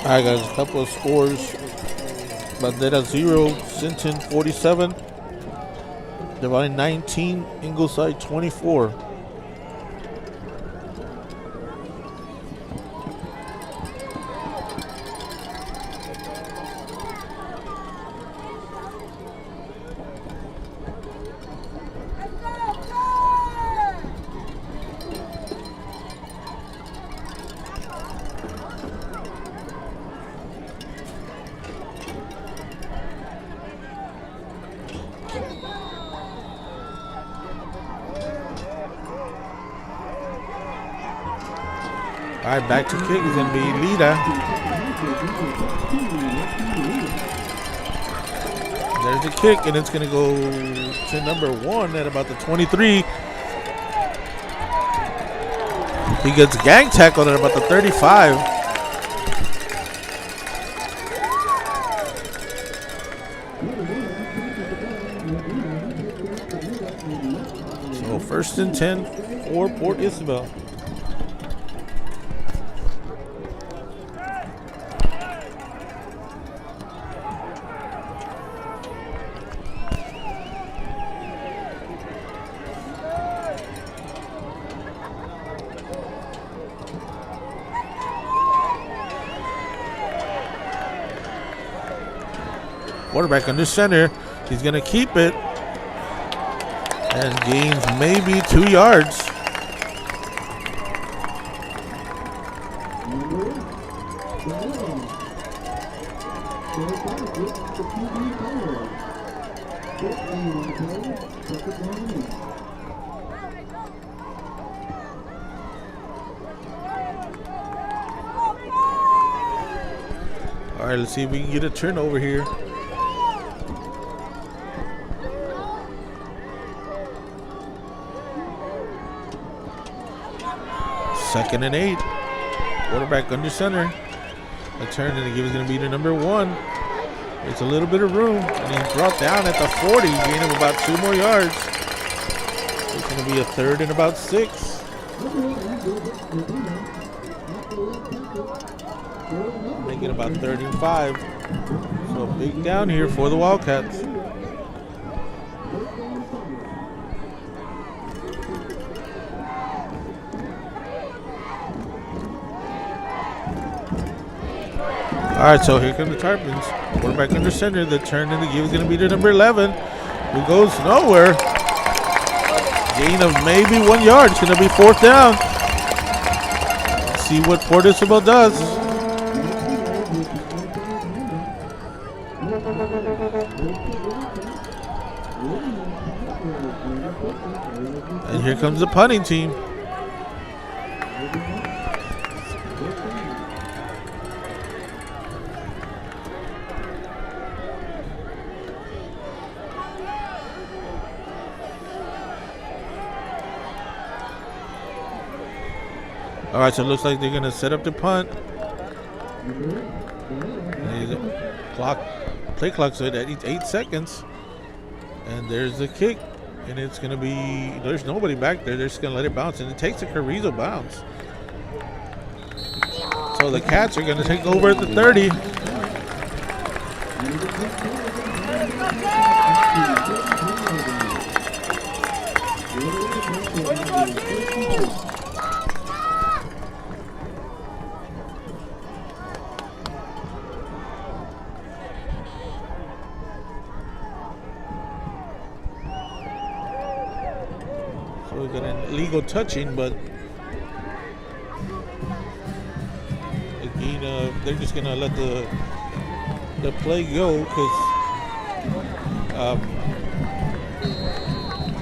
I got a couple of scores. Bandera 0, Sinton 47, Divine 19, Ingleside 24. All right, back to kick is going to be Lita. There's the kick, and it's going to go to number 1 at about the 23. He gets gang tackled at about the 35. So 1st and 10 for Port Isabel. Quarterback under center. He's going to keep it and gains maybe 2 yards. All right, let's see if we can get a turnover here. Second and 8. Quarterback under center. A turn and the give is going to be to number 1. It's a little bit of room, and he's brought down at the 40, gain of about 2 more yards. It's going to be a 3rd and about 6. Making about 35. So a big down here for the Wildcats. All right, so here come the Tarpons. Quarterback under center. The turn and the give is going to be to number 11, who goes nowhere. Gain of maybe 1 yard. It's going to be 4th down. Let's see what Port Isabel does. And here comes the punting team. All right, so it looks like they're going to set up the punt. Play clock's at 8 seconds. And there's the kick. And it's going to be, there's nobody back there. They're just going to let it bounce. And it takes a Carrizo bounce. So the Cats are going to take over at the 30. So we got an illegal touching, but again, they're just gonna let the play go because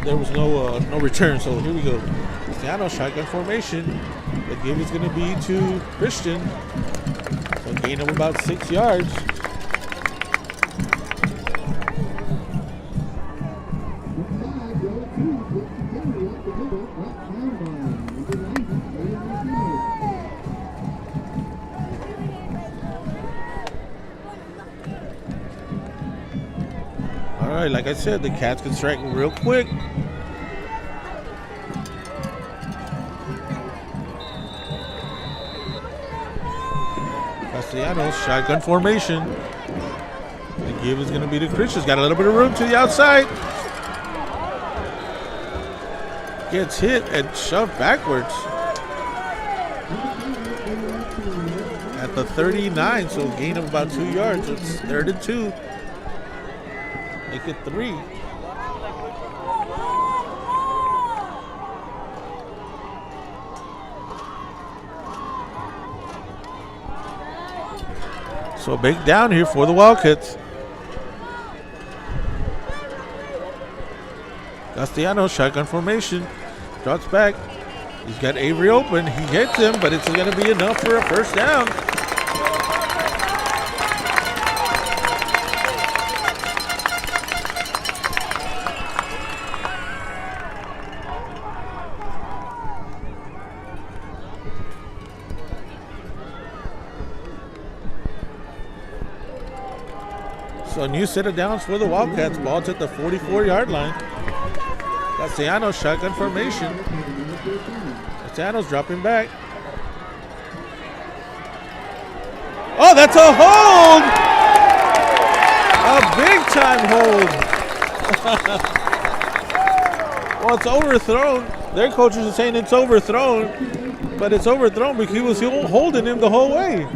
there was no return. So here we go. Cristiano shotgun formation. The give is gonna be to Christian. So gain of about 6 yards. All right, like I said, the Cats can strike real quick. Castellanos, shotgun formation. The give is going to be to Christian's. Got a little bit of room to the outside. Gets hit and shoved backwards. At the 39, so a gain of about 2 yards. It's 3rd and 2. Make it 3. So big down here for the Wildcats. Castellanos, shotgun formation. Drops back. He's got Avery open. He hits him, but it's going to be enough for a first down. So a new set of downs for the Wildcats. Ball's at the 44-yard line. Castellanos, shotgun formation. Castellanos dropping back. Oh, that's a hold! A big-time hold. Well, it's overthrown. Their coaches are saying it's overthrown, but it's overthrown because he was holding him the whole way.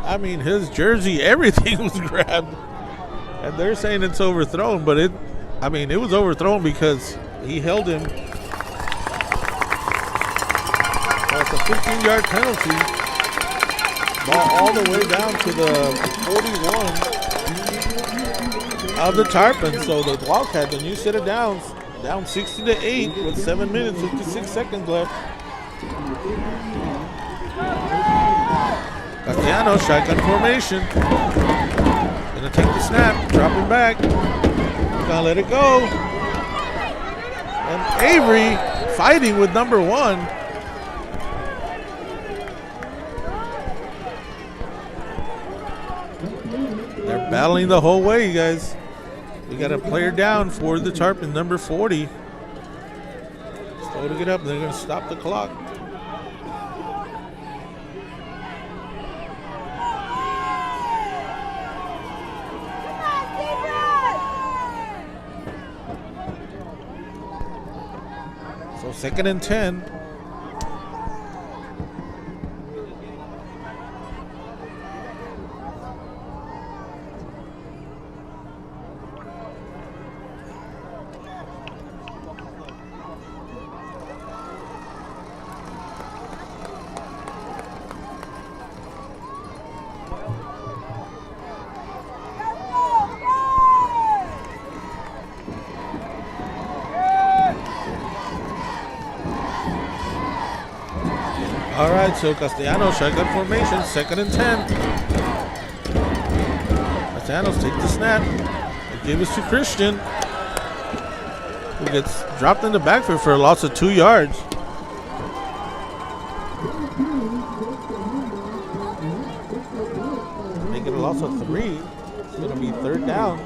I mean, his jersey, everything was grabbed. And they're saying it's overthrown, but it was overthrown because he held him. Well, it's a 15-yard penalty. Ball all the way down to the 41 of the Tarpons. So the Wildcats, the new set of downs, down 60-8 with 7 minutes, 56 seconds left. Castellanos, shotgun formation. Gonna take the snap, dropping back. Gonna let it go. And Avery fighting with number 1. They're battling the whole way, you guys. We got a player down for the Tarpon, number 40. Slow to get up, they're gonna stop the clock. So 2nd and 10. All right, so Castellanos, shotgun formation, 2nd and 10. Castellanos take the snap. They give it to Christian, who gets dropped in the backfield for a loss of 2 yards. Make it a loss of 3. It's going to be 3rd down.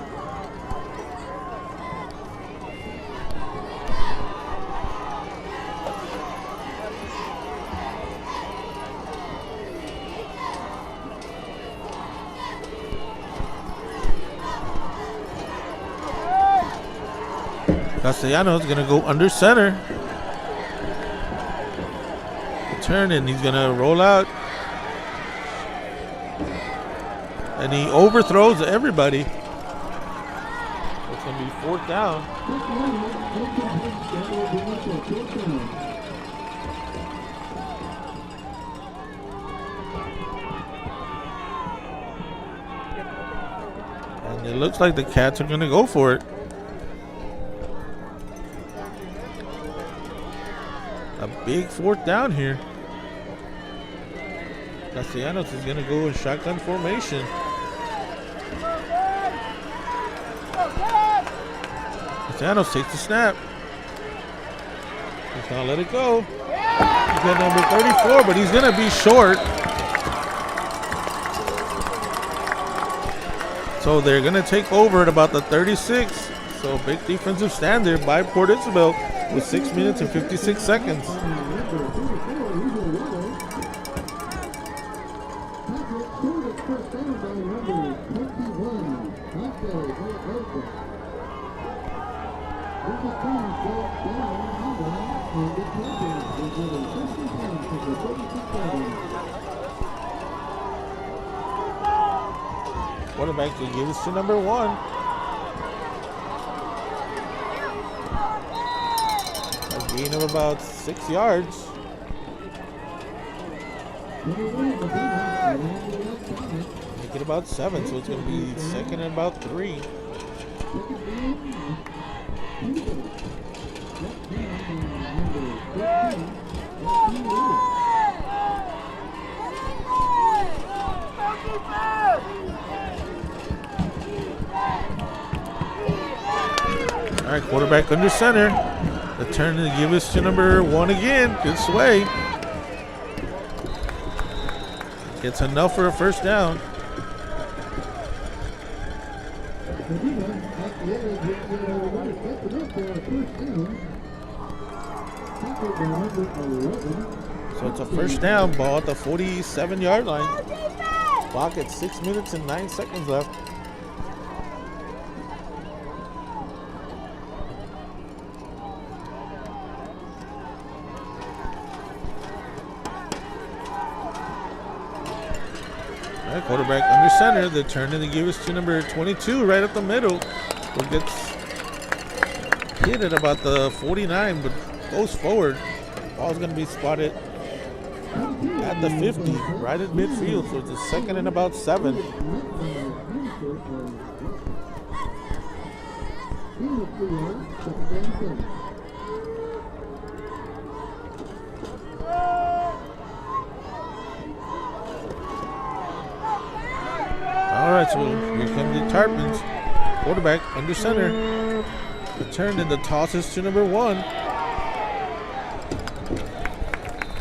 Castellanos going to go under center. Turn, and he's going to roll out. And he overthrows everybody. It's going to be 4th down. And it looks like the Cats are going to go for it. A big 4th down here. Castellanos is going to go in shotgun formation. Castellanos takes the snap. He's going to let it go. He's got number 34, but he's going to be short. So they're going to take over at about the 36. So big defensive stand there by Port Isabel with 6 minutes and 56 seconds. Quarterback to give us to number 1. A gain of about 6 yards. Make it about 7, so it's going to be second and about 3. All right, quarterback under center. The turn to give us to number 1 again. Good sway. Gets enough for a first down. So it's a first down, ball at the 47-yard line. Clock at 6 minutes and 9 seconds left. All right, quarterback under center. The turn to give us to number 22 right up the middle. Who gets hit at about the 49, but goes forward. Ball's going to be spotted at the 50, right at midfield. So it's a second and about 7. All right, so here come the Tarpons. Quarterback under center. Return and the tosses to number 1.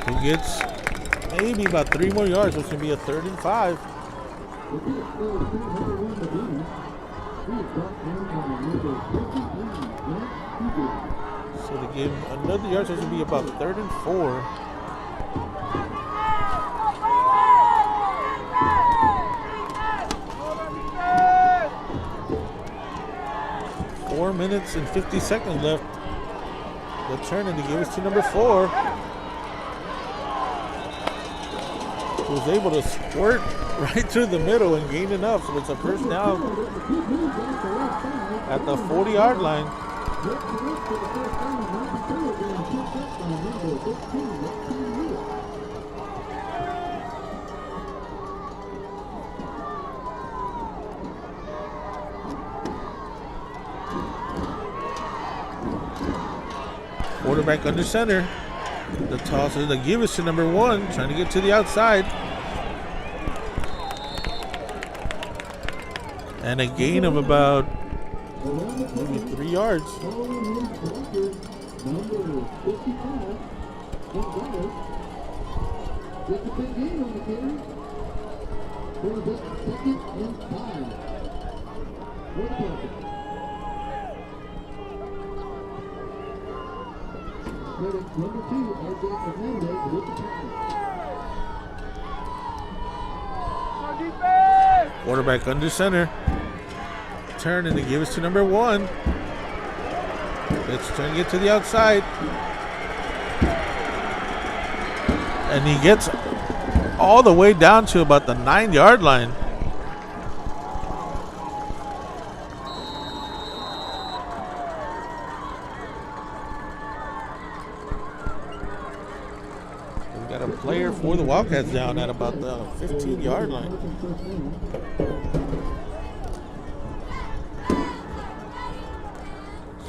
Who gets maybe about 3 more yards, so it's going to be a 3rd and 5. So they give him another yard, so it's going to be about 3rd and 4. Four minutes and 50 seconds left. The turn and to give us to number 4. Who was able to squirt right through the middle and gain enough. So it's a first down at the 40-yard line. Quarterback under center. The toss is the give us to number 1, trying to get to the outside. And a gain of about maybe 3 yards. Quarterback under center. Turn and they give us to number 1. It's trying to get to the outside. And he gets all the way down to about the 9-yard line. We've got a player for the Wildcats down at about the 15-yard line.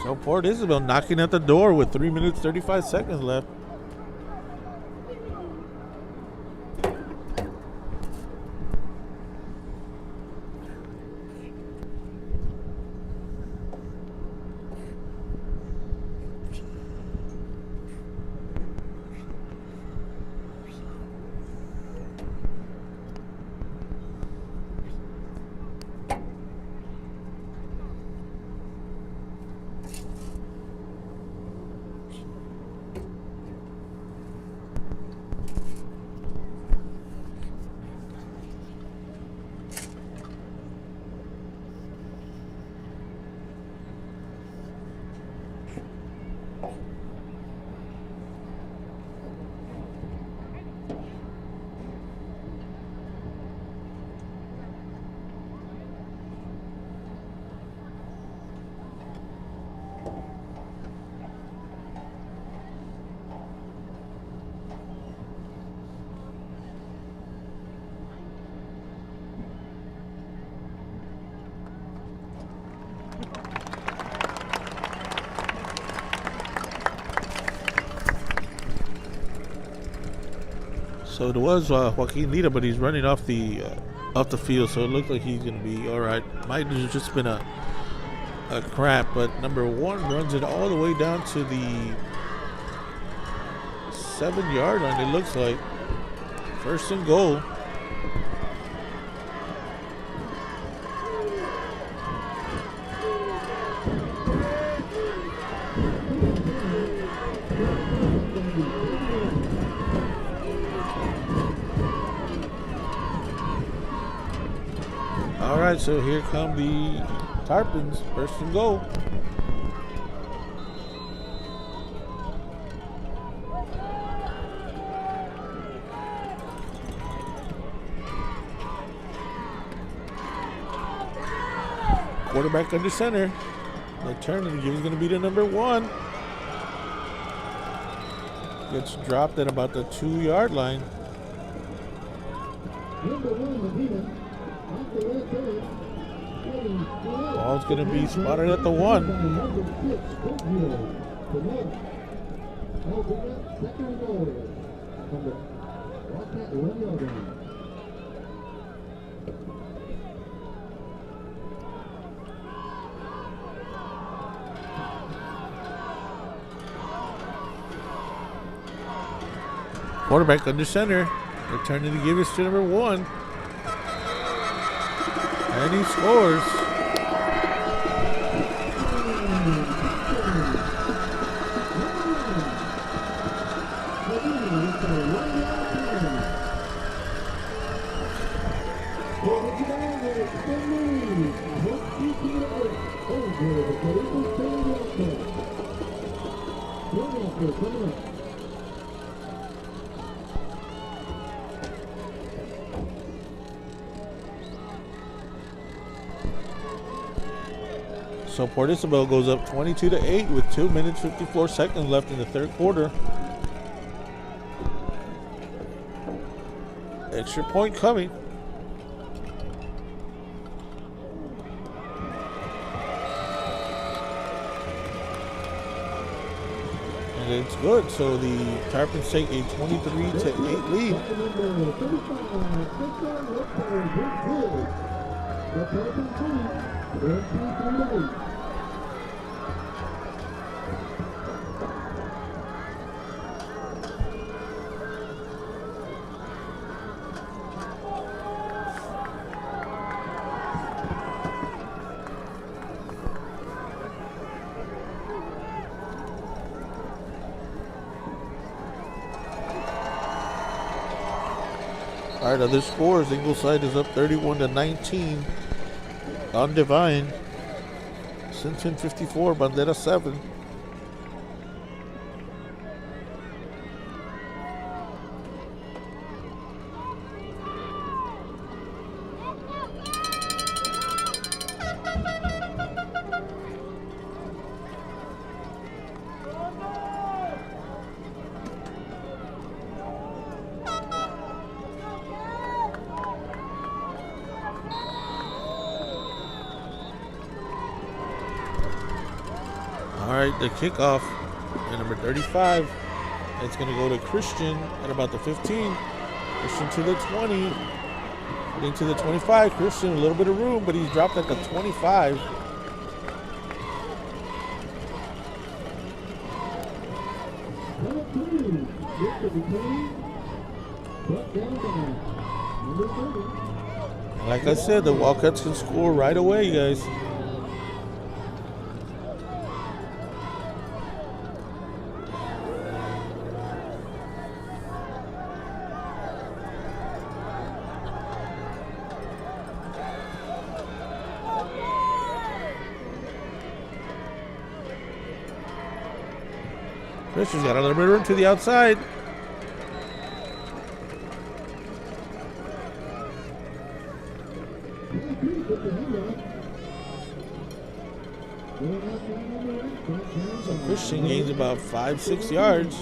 So Port Isabel knocking at the door with 3 minutes 35 seconds left. So it was Joaquin Lira, but he's running off the field, so it looks like he's gonna be all right. Might have just been a cramp, but number 1 runs it all the way down to the 7-yard line. It looks like 1st and goal. All right, so here come the Tarpons, 1st and goal. Quarterback under center. The turn and give is going to be to number 1. Gets dropped at about the 2-yard line. Ball's going to be spotted at the 1. Quarterback under center. Returning to give us to number 1. And he scores. So Port Isabel goes up 22-8 with 2 minutes 54 seconds left in the 3rd quarter. Extra point coming. And it's good. So the Tarpons take a 23-8 lead. All right, other scores. Ingleside is up 31-19 on Divine. Sinton 54, Bandera 7. All right, the kickoff at number 35. It's going to go to Christian at about the 15. Christian to the 20. Into the 25. Christian, a little bit of room, but he's dropped at the 25. Like I said, the Wildcats can score right away, guys. Christian's got a little bit of room to the outside. So Christian gains about 5-6 yards.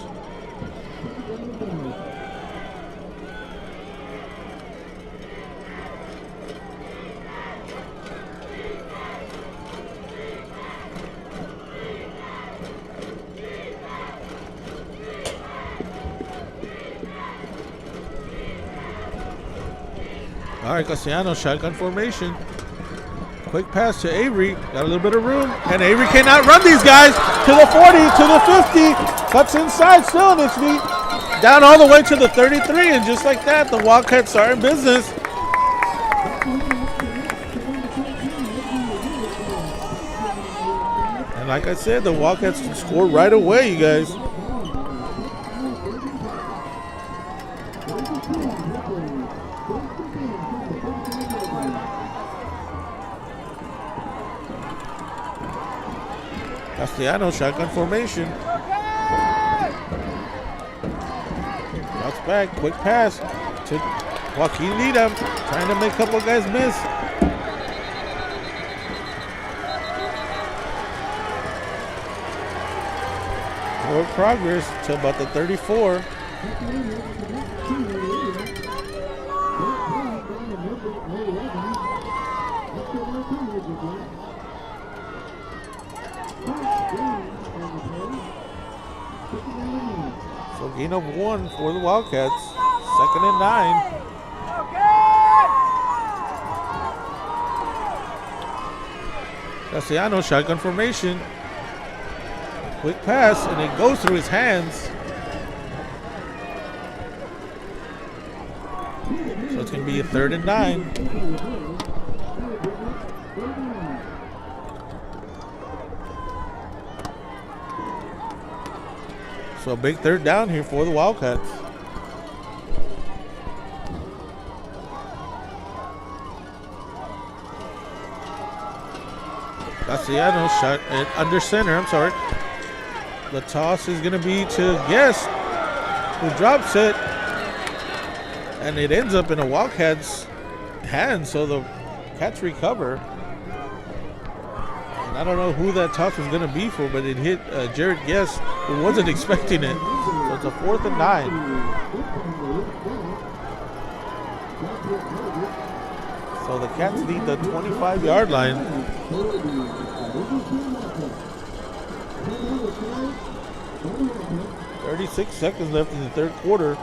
All right, Castellanos, shotgun formation. Quick pass to Avery. Got a little bit of room. And Avery cannot run these guys to the 40, to the 50. Cuts inside, still on his feet. Down all the way to the 33. And just like that, the Wildcats are in business. And like I said, the Wildcats can score right away, you guys. Castellanos, shotgun formation. Drops back, quick pass to Joaquin Lida, trying to make a couple of guys miss. Forward progress to about the 34. So gain of 1 for the Wildcats. 2nd and 9. Castellanos, shotgun formation. Quick pass, and it goes through his hands. So it's going to be a 3rd and 9. So a big 3rd down here for the Wildcats. Castellanos shot it under center. I'm sorry. The toss is going to be to Guest, who drops it. And it ends up in a Wildcats' hand, so the Cats recover. And I don't know who that toss was going to be for, but it hit Jared Guest, who wasn't expecting it. So it's a 4th and 9. So the Cats need the 25-yard line. 36 seconds left in the 3rd quarter.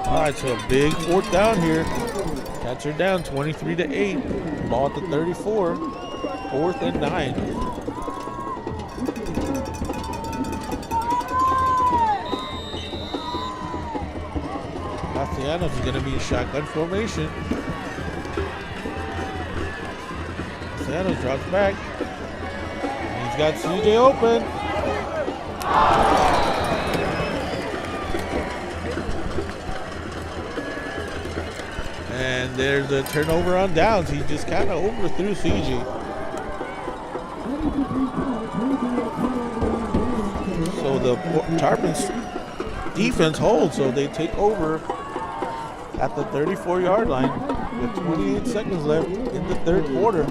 All right, so a big 4th down here. Cats are down 23-8. Ball at the 34. 4th and 9. Castellanos is going to be in shotgun formation. Castellanos drops back. He's got CJ open. And there's a turnover on downs. He just kind of overthrew CJ. So the Tarpons defense holds, so they take over at the 34-yard line with 28 seconds left in the 3rd quarter.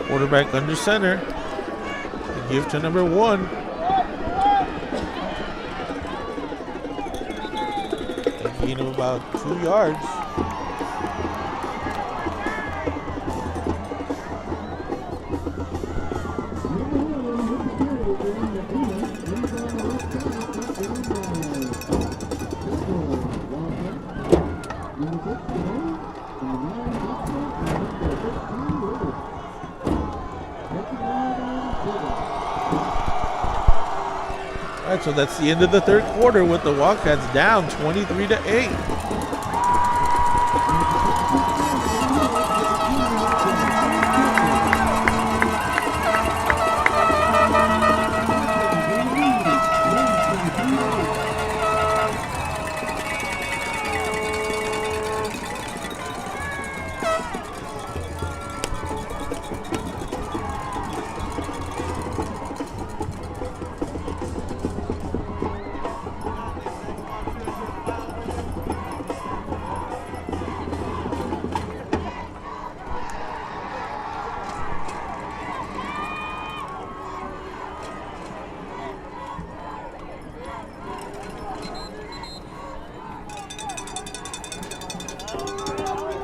Quarterback under center. The give to number 1. A gain of about 2 yards. All right, so that's the end of the 3rd quarter with the Wildcats down 23-8.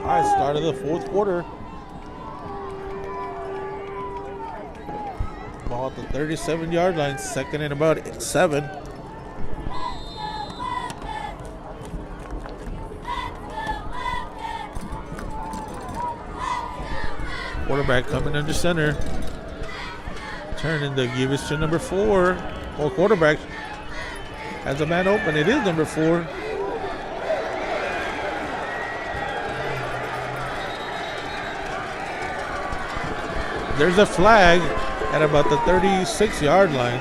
All right, start of the fourth quarter. Ball at the 37-yard line, second and about 7. Quarterback coming under center. Turning to give it to number 4. Well, quarterback has a man open. It is number 4. There's a flag at about the 36-yard line.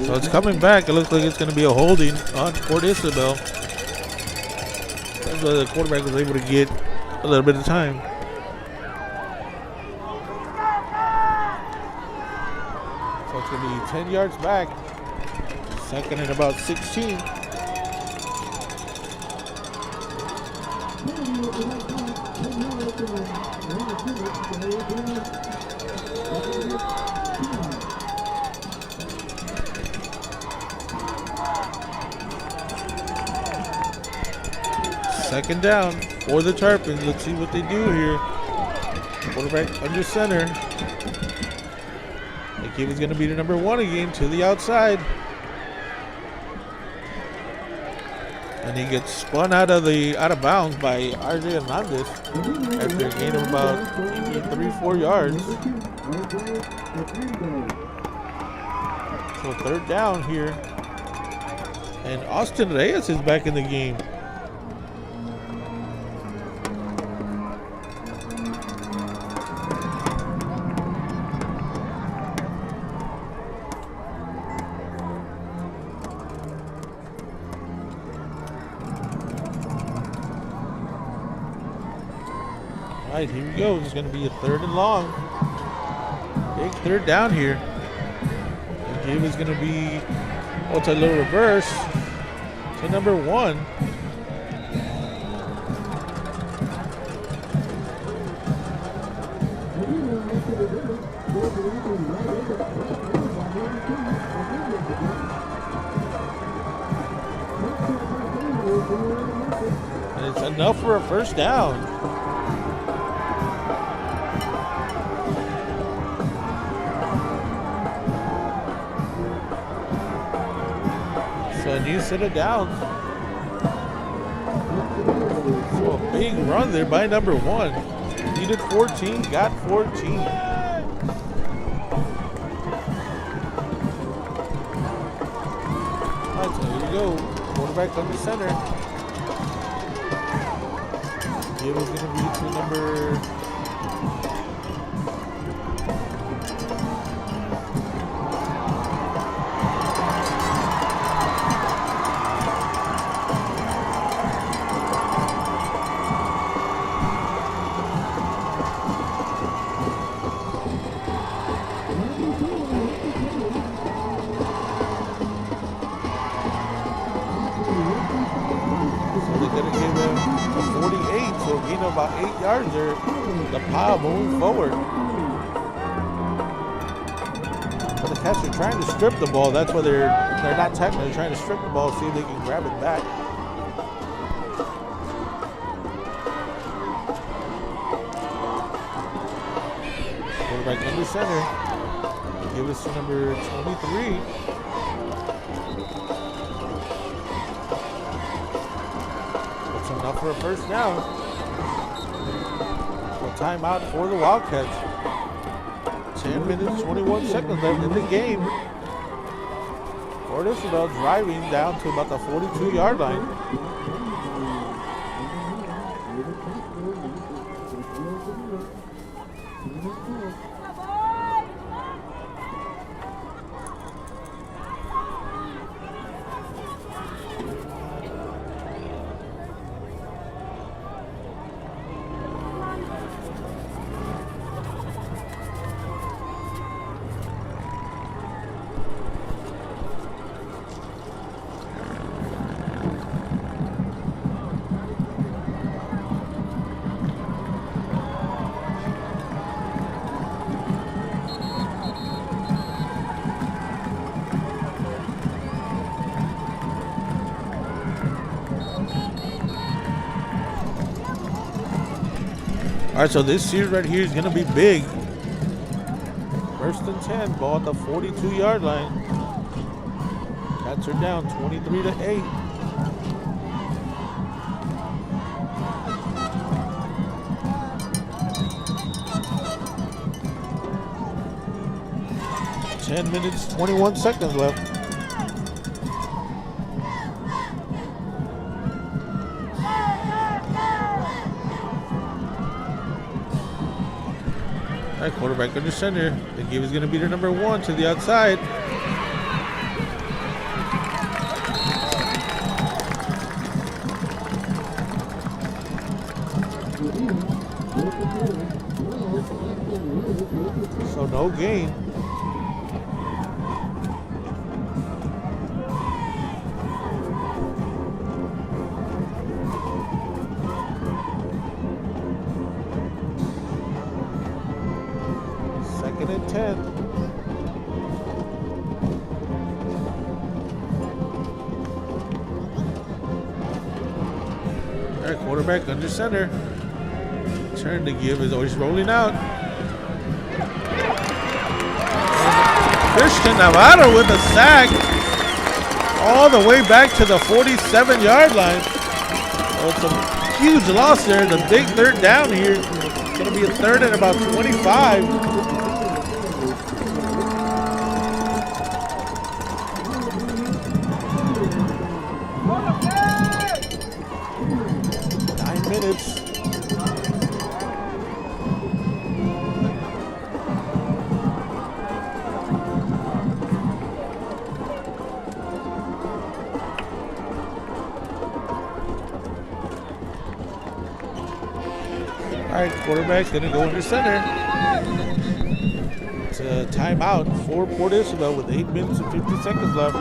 So it's coming back. It looks like it's going to be a holding on Port Isabel. That's why the quarterback was able to get a little bit of time. So it's going to be 10 yards back. Second and about 16. Second down for the Tarpons. Let's see what they do here. Quarterback under center. The kid is going to be the number 1 again to the outside. And he gets spun out of bounds by RJ Hernandez after a gain of about maybe 3-4 yards. So third down here. And Austin Reyes is back in the game. All right, here we go. It's going to be a third and long. Big third down here. The give is going to be, it's a little reverse to number 1. And it's enough for a first down. So a new set of downs. So a big run there by number 1. Needed 14, got 14. All right, so here we go. Quarterback under center. It was going to be to number... about 8 yards there. The pile moving forward. But the Cats are trying to strip the ball. That's why they're not tackling. They're trying to strip the ball, see if they can grab it back. Quarterback under center. Give us to number 23. That's enough for a first down. Timeout for the Wildcats. 10 minutes, 21 seconds left in the game. Port Isabel driving down to about the 42-yard line. All right, so this series right here is going to be big. First and 10, ball at the 42-yard line. Cats are down 23-8. Ten minutes, 21 seconds left. All right, quarterback under center. The give is going to be their number 1 to the outside. So no gain. Second and 10. All right, quarterback under center. Turn to give is always rolling out. Christian Navarro with a sack all the way back to the 47-yard line. So it's a huge loss there. The big third down here. It's going to be a third and about 25. 9 minutes. All right, quarterback's going to go under center. It's a timeout for Port Isabel with 8 minutes and 50 seconds left.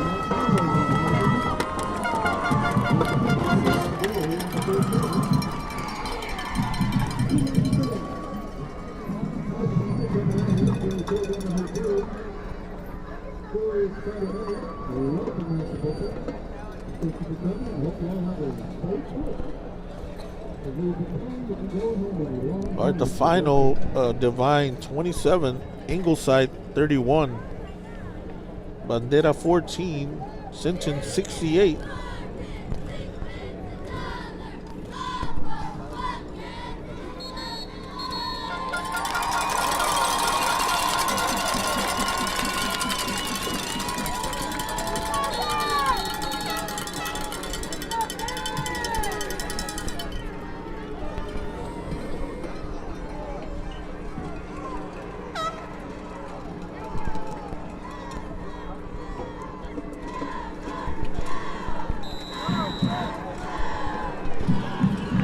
All right, the final, Divine 27, Ingleside 31, Bandera 14, Sinton 68.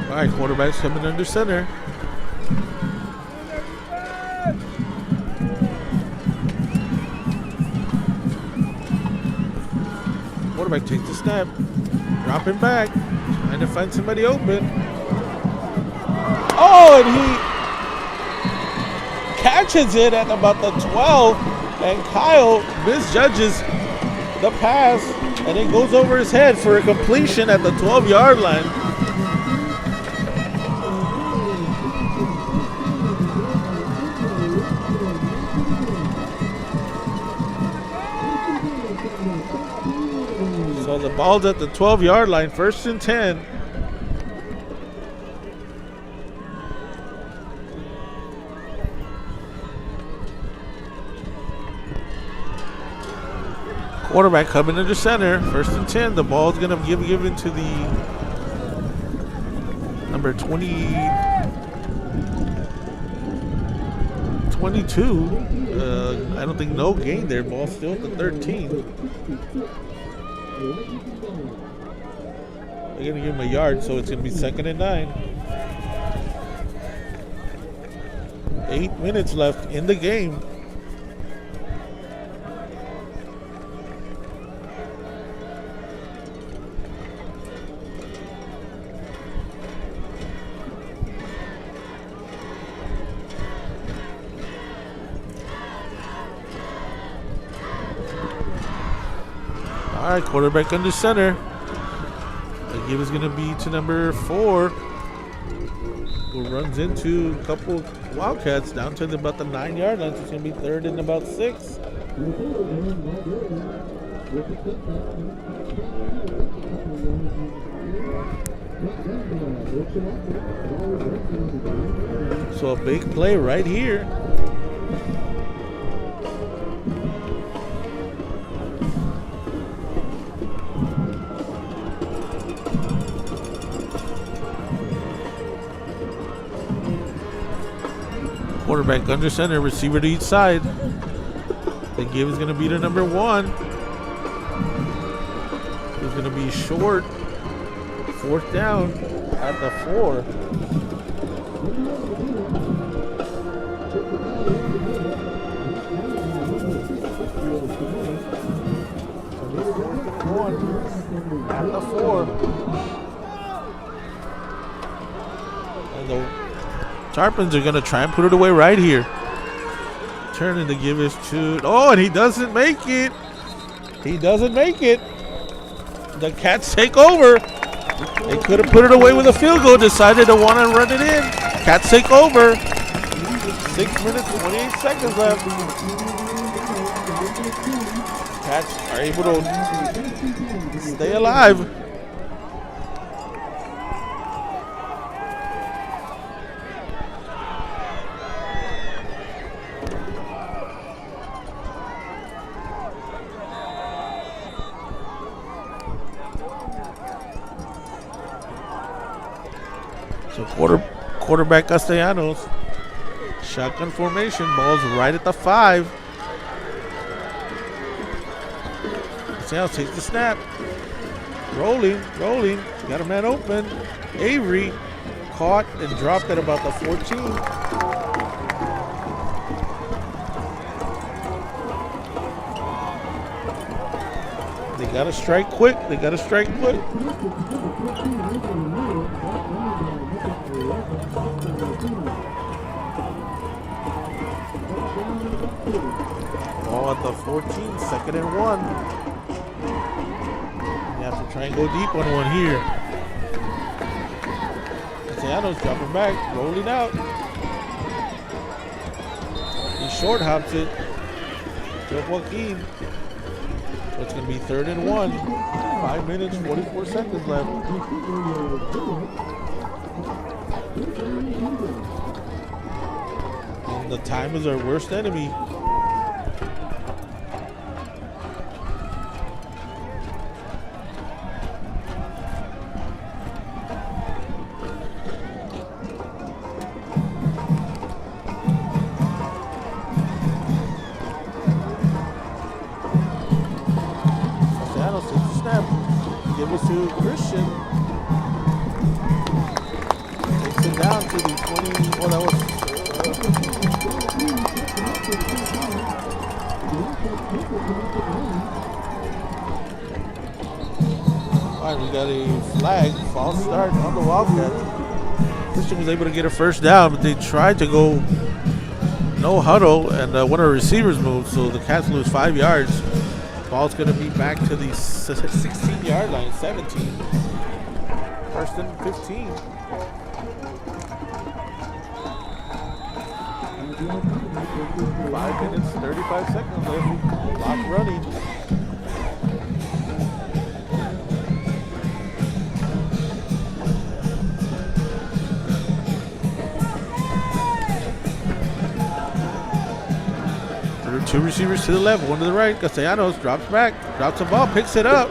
All right, quarterback's coming under center. Quarterback takes the snap, dropping back, trying to find somebody open. Oh, and he catches it at about the 12, and Kyle misjudges the pass, and it goes over his head for a completion at the 12-yard line. So the ball's at the 12-yard line, first and 10. Quarterback coming under center, first and 10. The ball's going to be given to the number 22. I don't think no gain there. Ball's still at the 13. They're going to give him a yard, so it's going to be second and 9. 8 minutes left in the game. All right, quarterback under center. The give is going to be to number 4, who runs into a couple Wildcats down to about the 9-yard line. So it's going to be 3rd and about 6. So a big play right here. Quarterback under center, receiver to each side. The give is going to be to number 1. He's going to be short. 4th down at the 4. At the 4. And the Tarpons are going to try and put it away right here. Turning to give us to... Oh, and he doesn't make it. He doesn't make it. The Cats take over. They could have put it away with a field goal. Decided to want to run it in. Cats take over. 6 minutes, 28 seconds left. Cats are able to stay alive. So quarterback Castellanos, shotgun formation, ball's right at the 5. Castellanos takes the snap, rolling, got a man open. Avery caught and dropped at about the 14. They gotta strike quick. Ball at the 14, 2nd and 1. You have to try and go deep on one here. Castellanos dropping back, rolling out. He short hops it to Joaquin. So it's going to be 3rd and 1. 5 minutes, 44 seconds left. And the time is our worst enemy. Give it to Christian. Takes it down to the 20. Well, that was. All right, we got a flag, false start on the Wildcats. Christian was able to get a 1st down, but they tried to go no huddle, and one of the receivers moved, so the Cats lose 5 yards. Ball's going to be back to the 16-yard line, 17. 1st and 15. Five minutes, 35 seconds left. Clock running. Two receivers to the left, one to the right. Castellanos drops back, drops the ball, picks it up.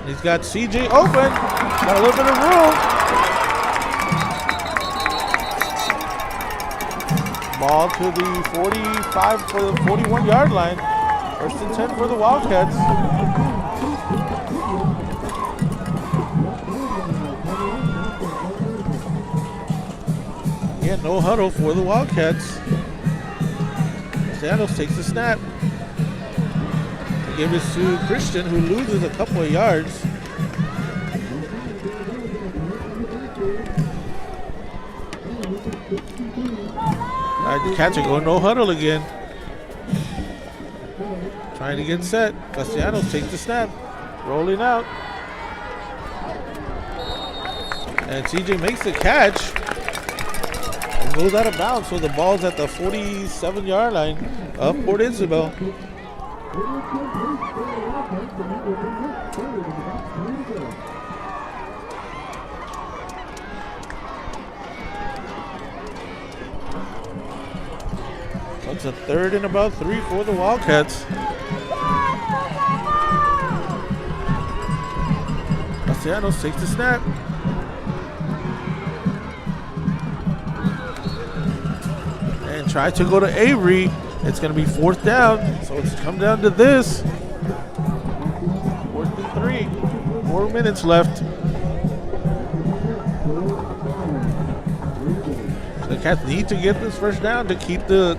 He's got CJ open, got a little bit of room. Ball to the 45 for the 41-yard line. 1st and 10 for the Wildcats. Yeah, no huddle for the Wildcats. Castellanos takes the snap. They give this to Christian, who loses a couple of yards. All right, the Cats are going no huddle again. Trying to get set. Castellanos takes the snap. Rolling out. And CJ makes the catch. And goes out of bounds. So the ball's at the 47-yard line of Port Isabel. So it's a 3rd and about 3 for the Wildcats. Castellanos takes the snap. And tries to go to Avery. It's going to be 4th down. So it's come down to this. 4th and 3. 4 minutes left. The Cats need to get this first down to keep the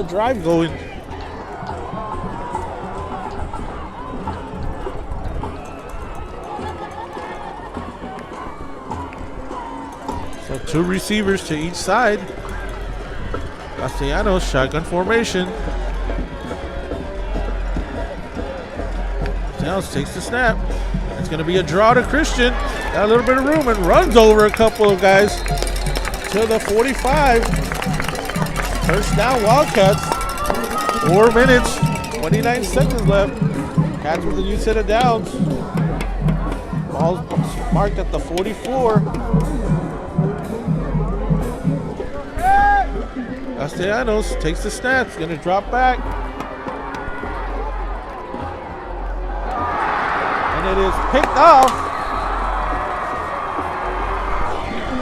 drive going. So 2 receivers to each side. Castellanos, shotgun formation. Castellanos takes the snap. It's going to be a draw to Christian. Got a little bit of room and runs over a couple of guys to the 45. First down, Wildcats. 4 minutes, 29 seconds left. Cats with a new set of downs. Ball marked at the 44. Castellanos takes the snap. He's going to drop back. And it is picked off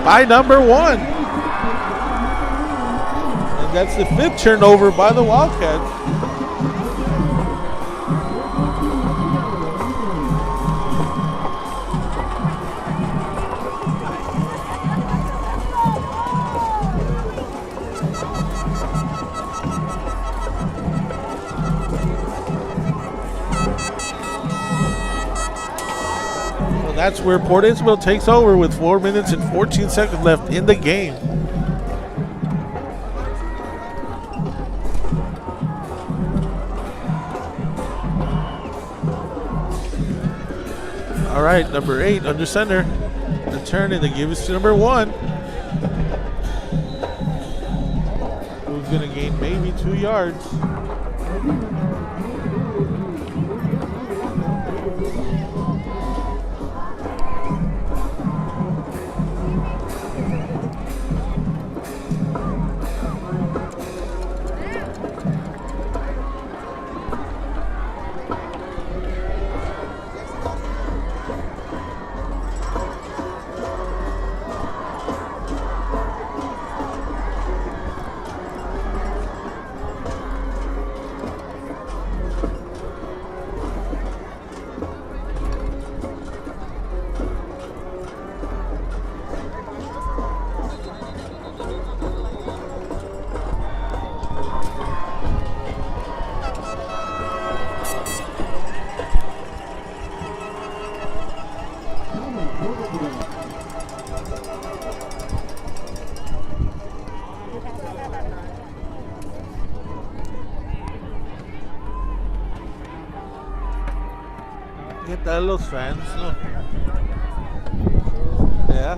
by number 1. And that's the 5th turnover by the Wildcats. That's where Port Isabel takes over with 4 minutes and 14 seconds left in the game. All right, number 8 under center. The turn and they give it to number 1. Who's going to gain maybe 2 yards. ¿Qué tal los fans? ¿No? Yeah.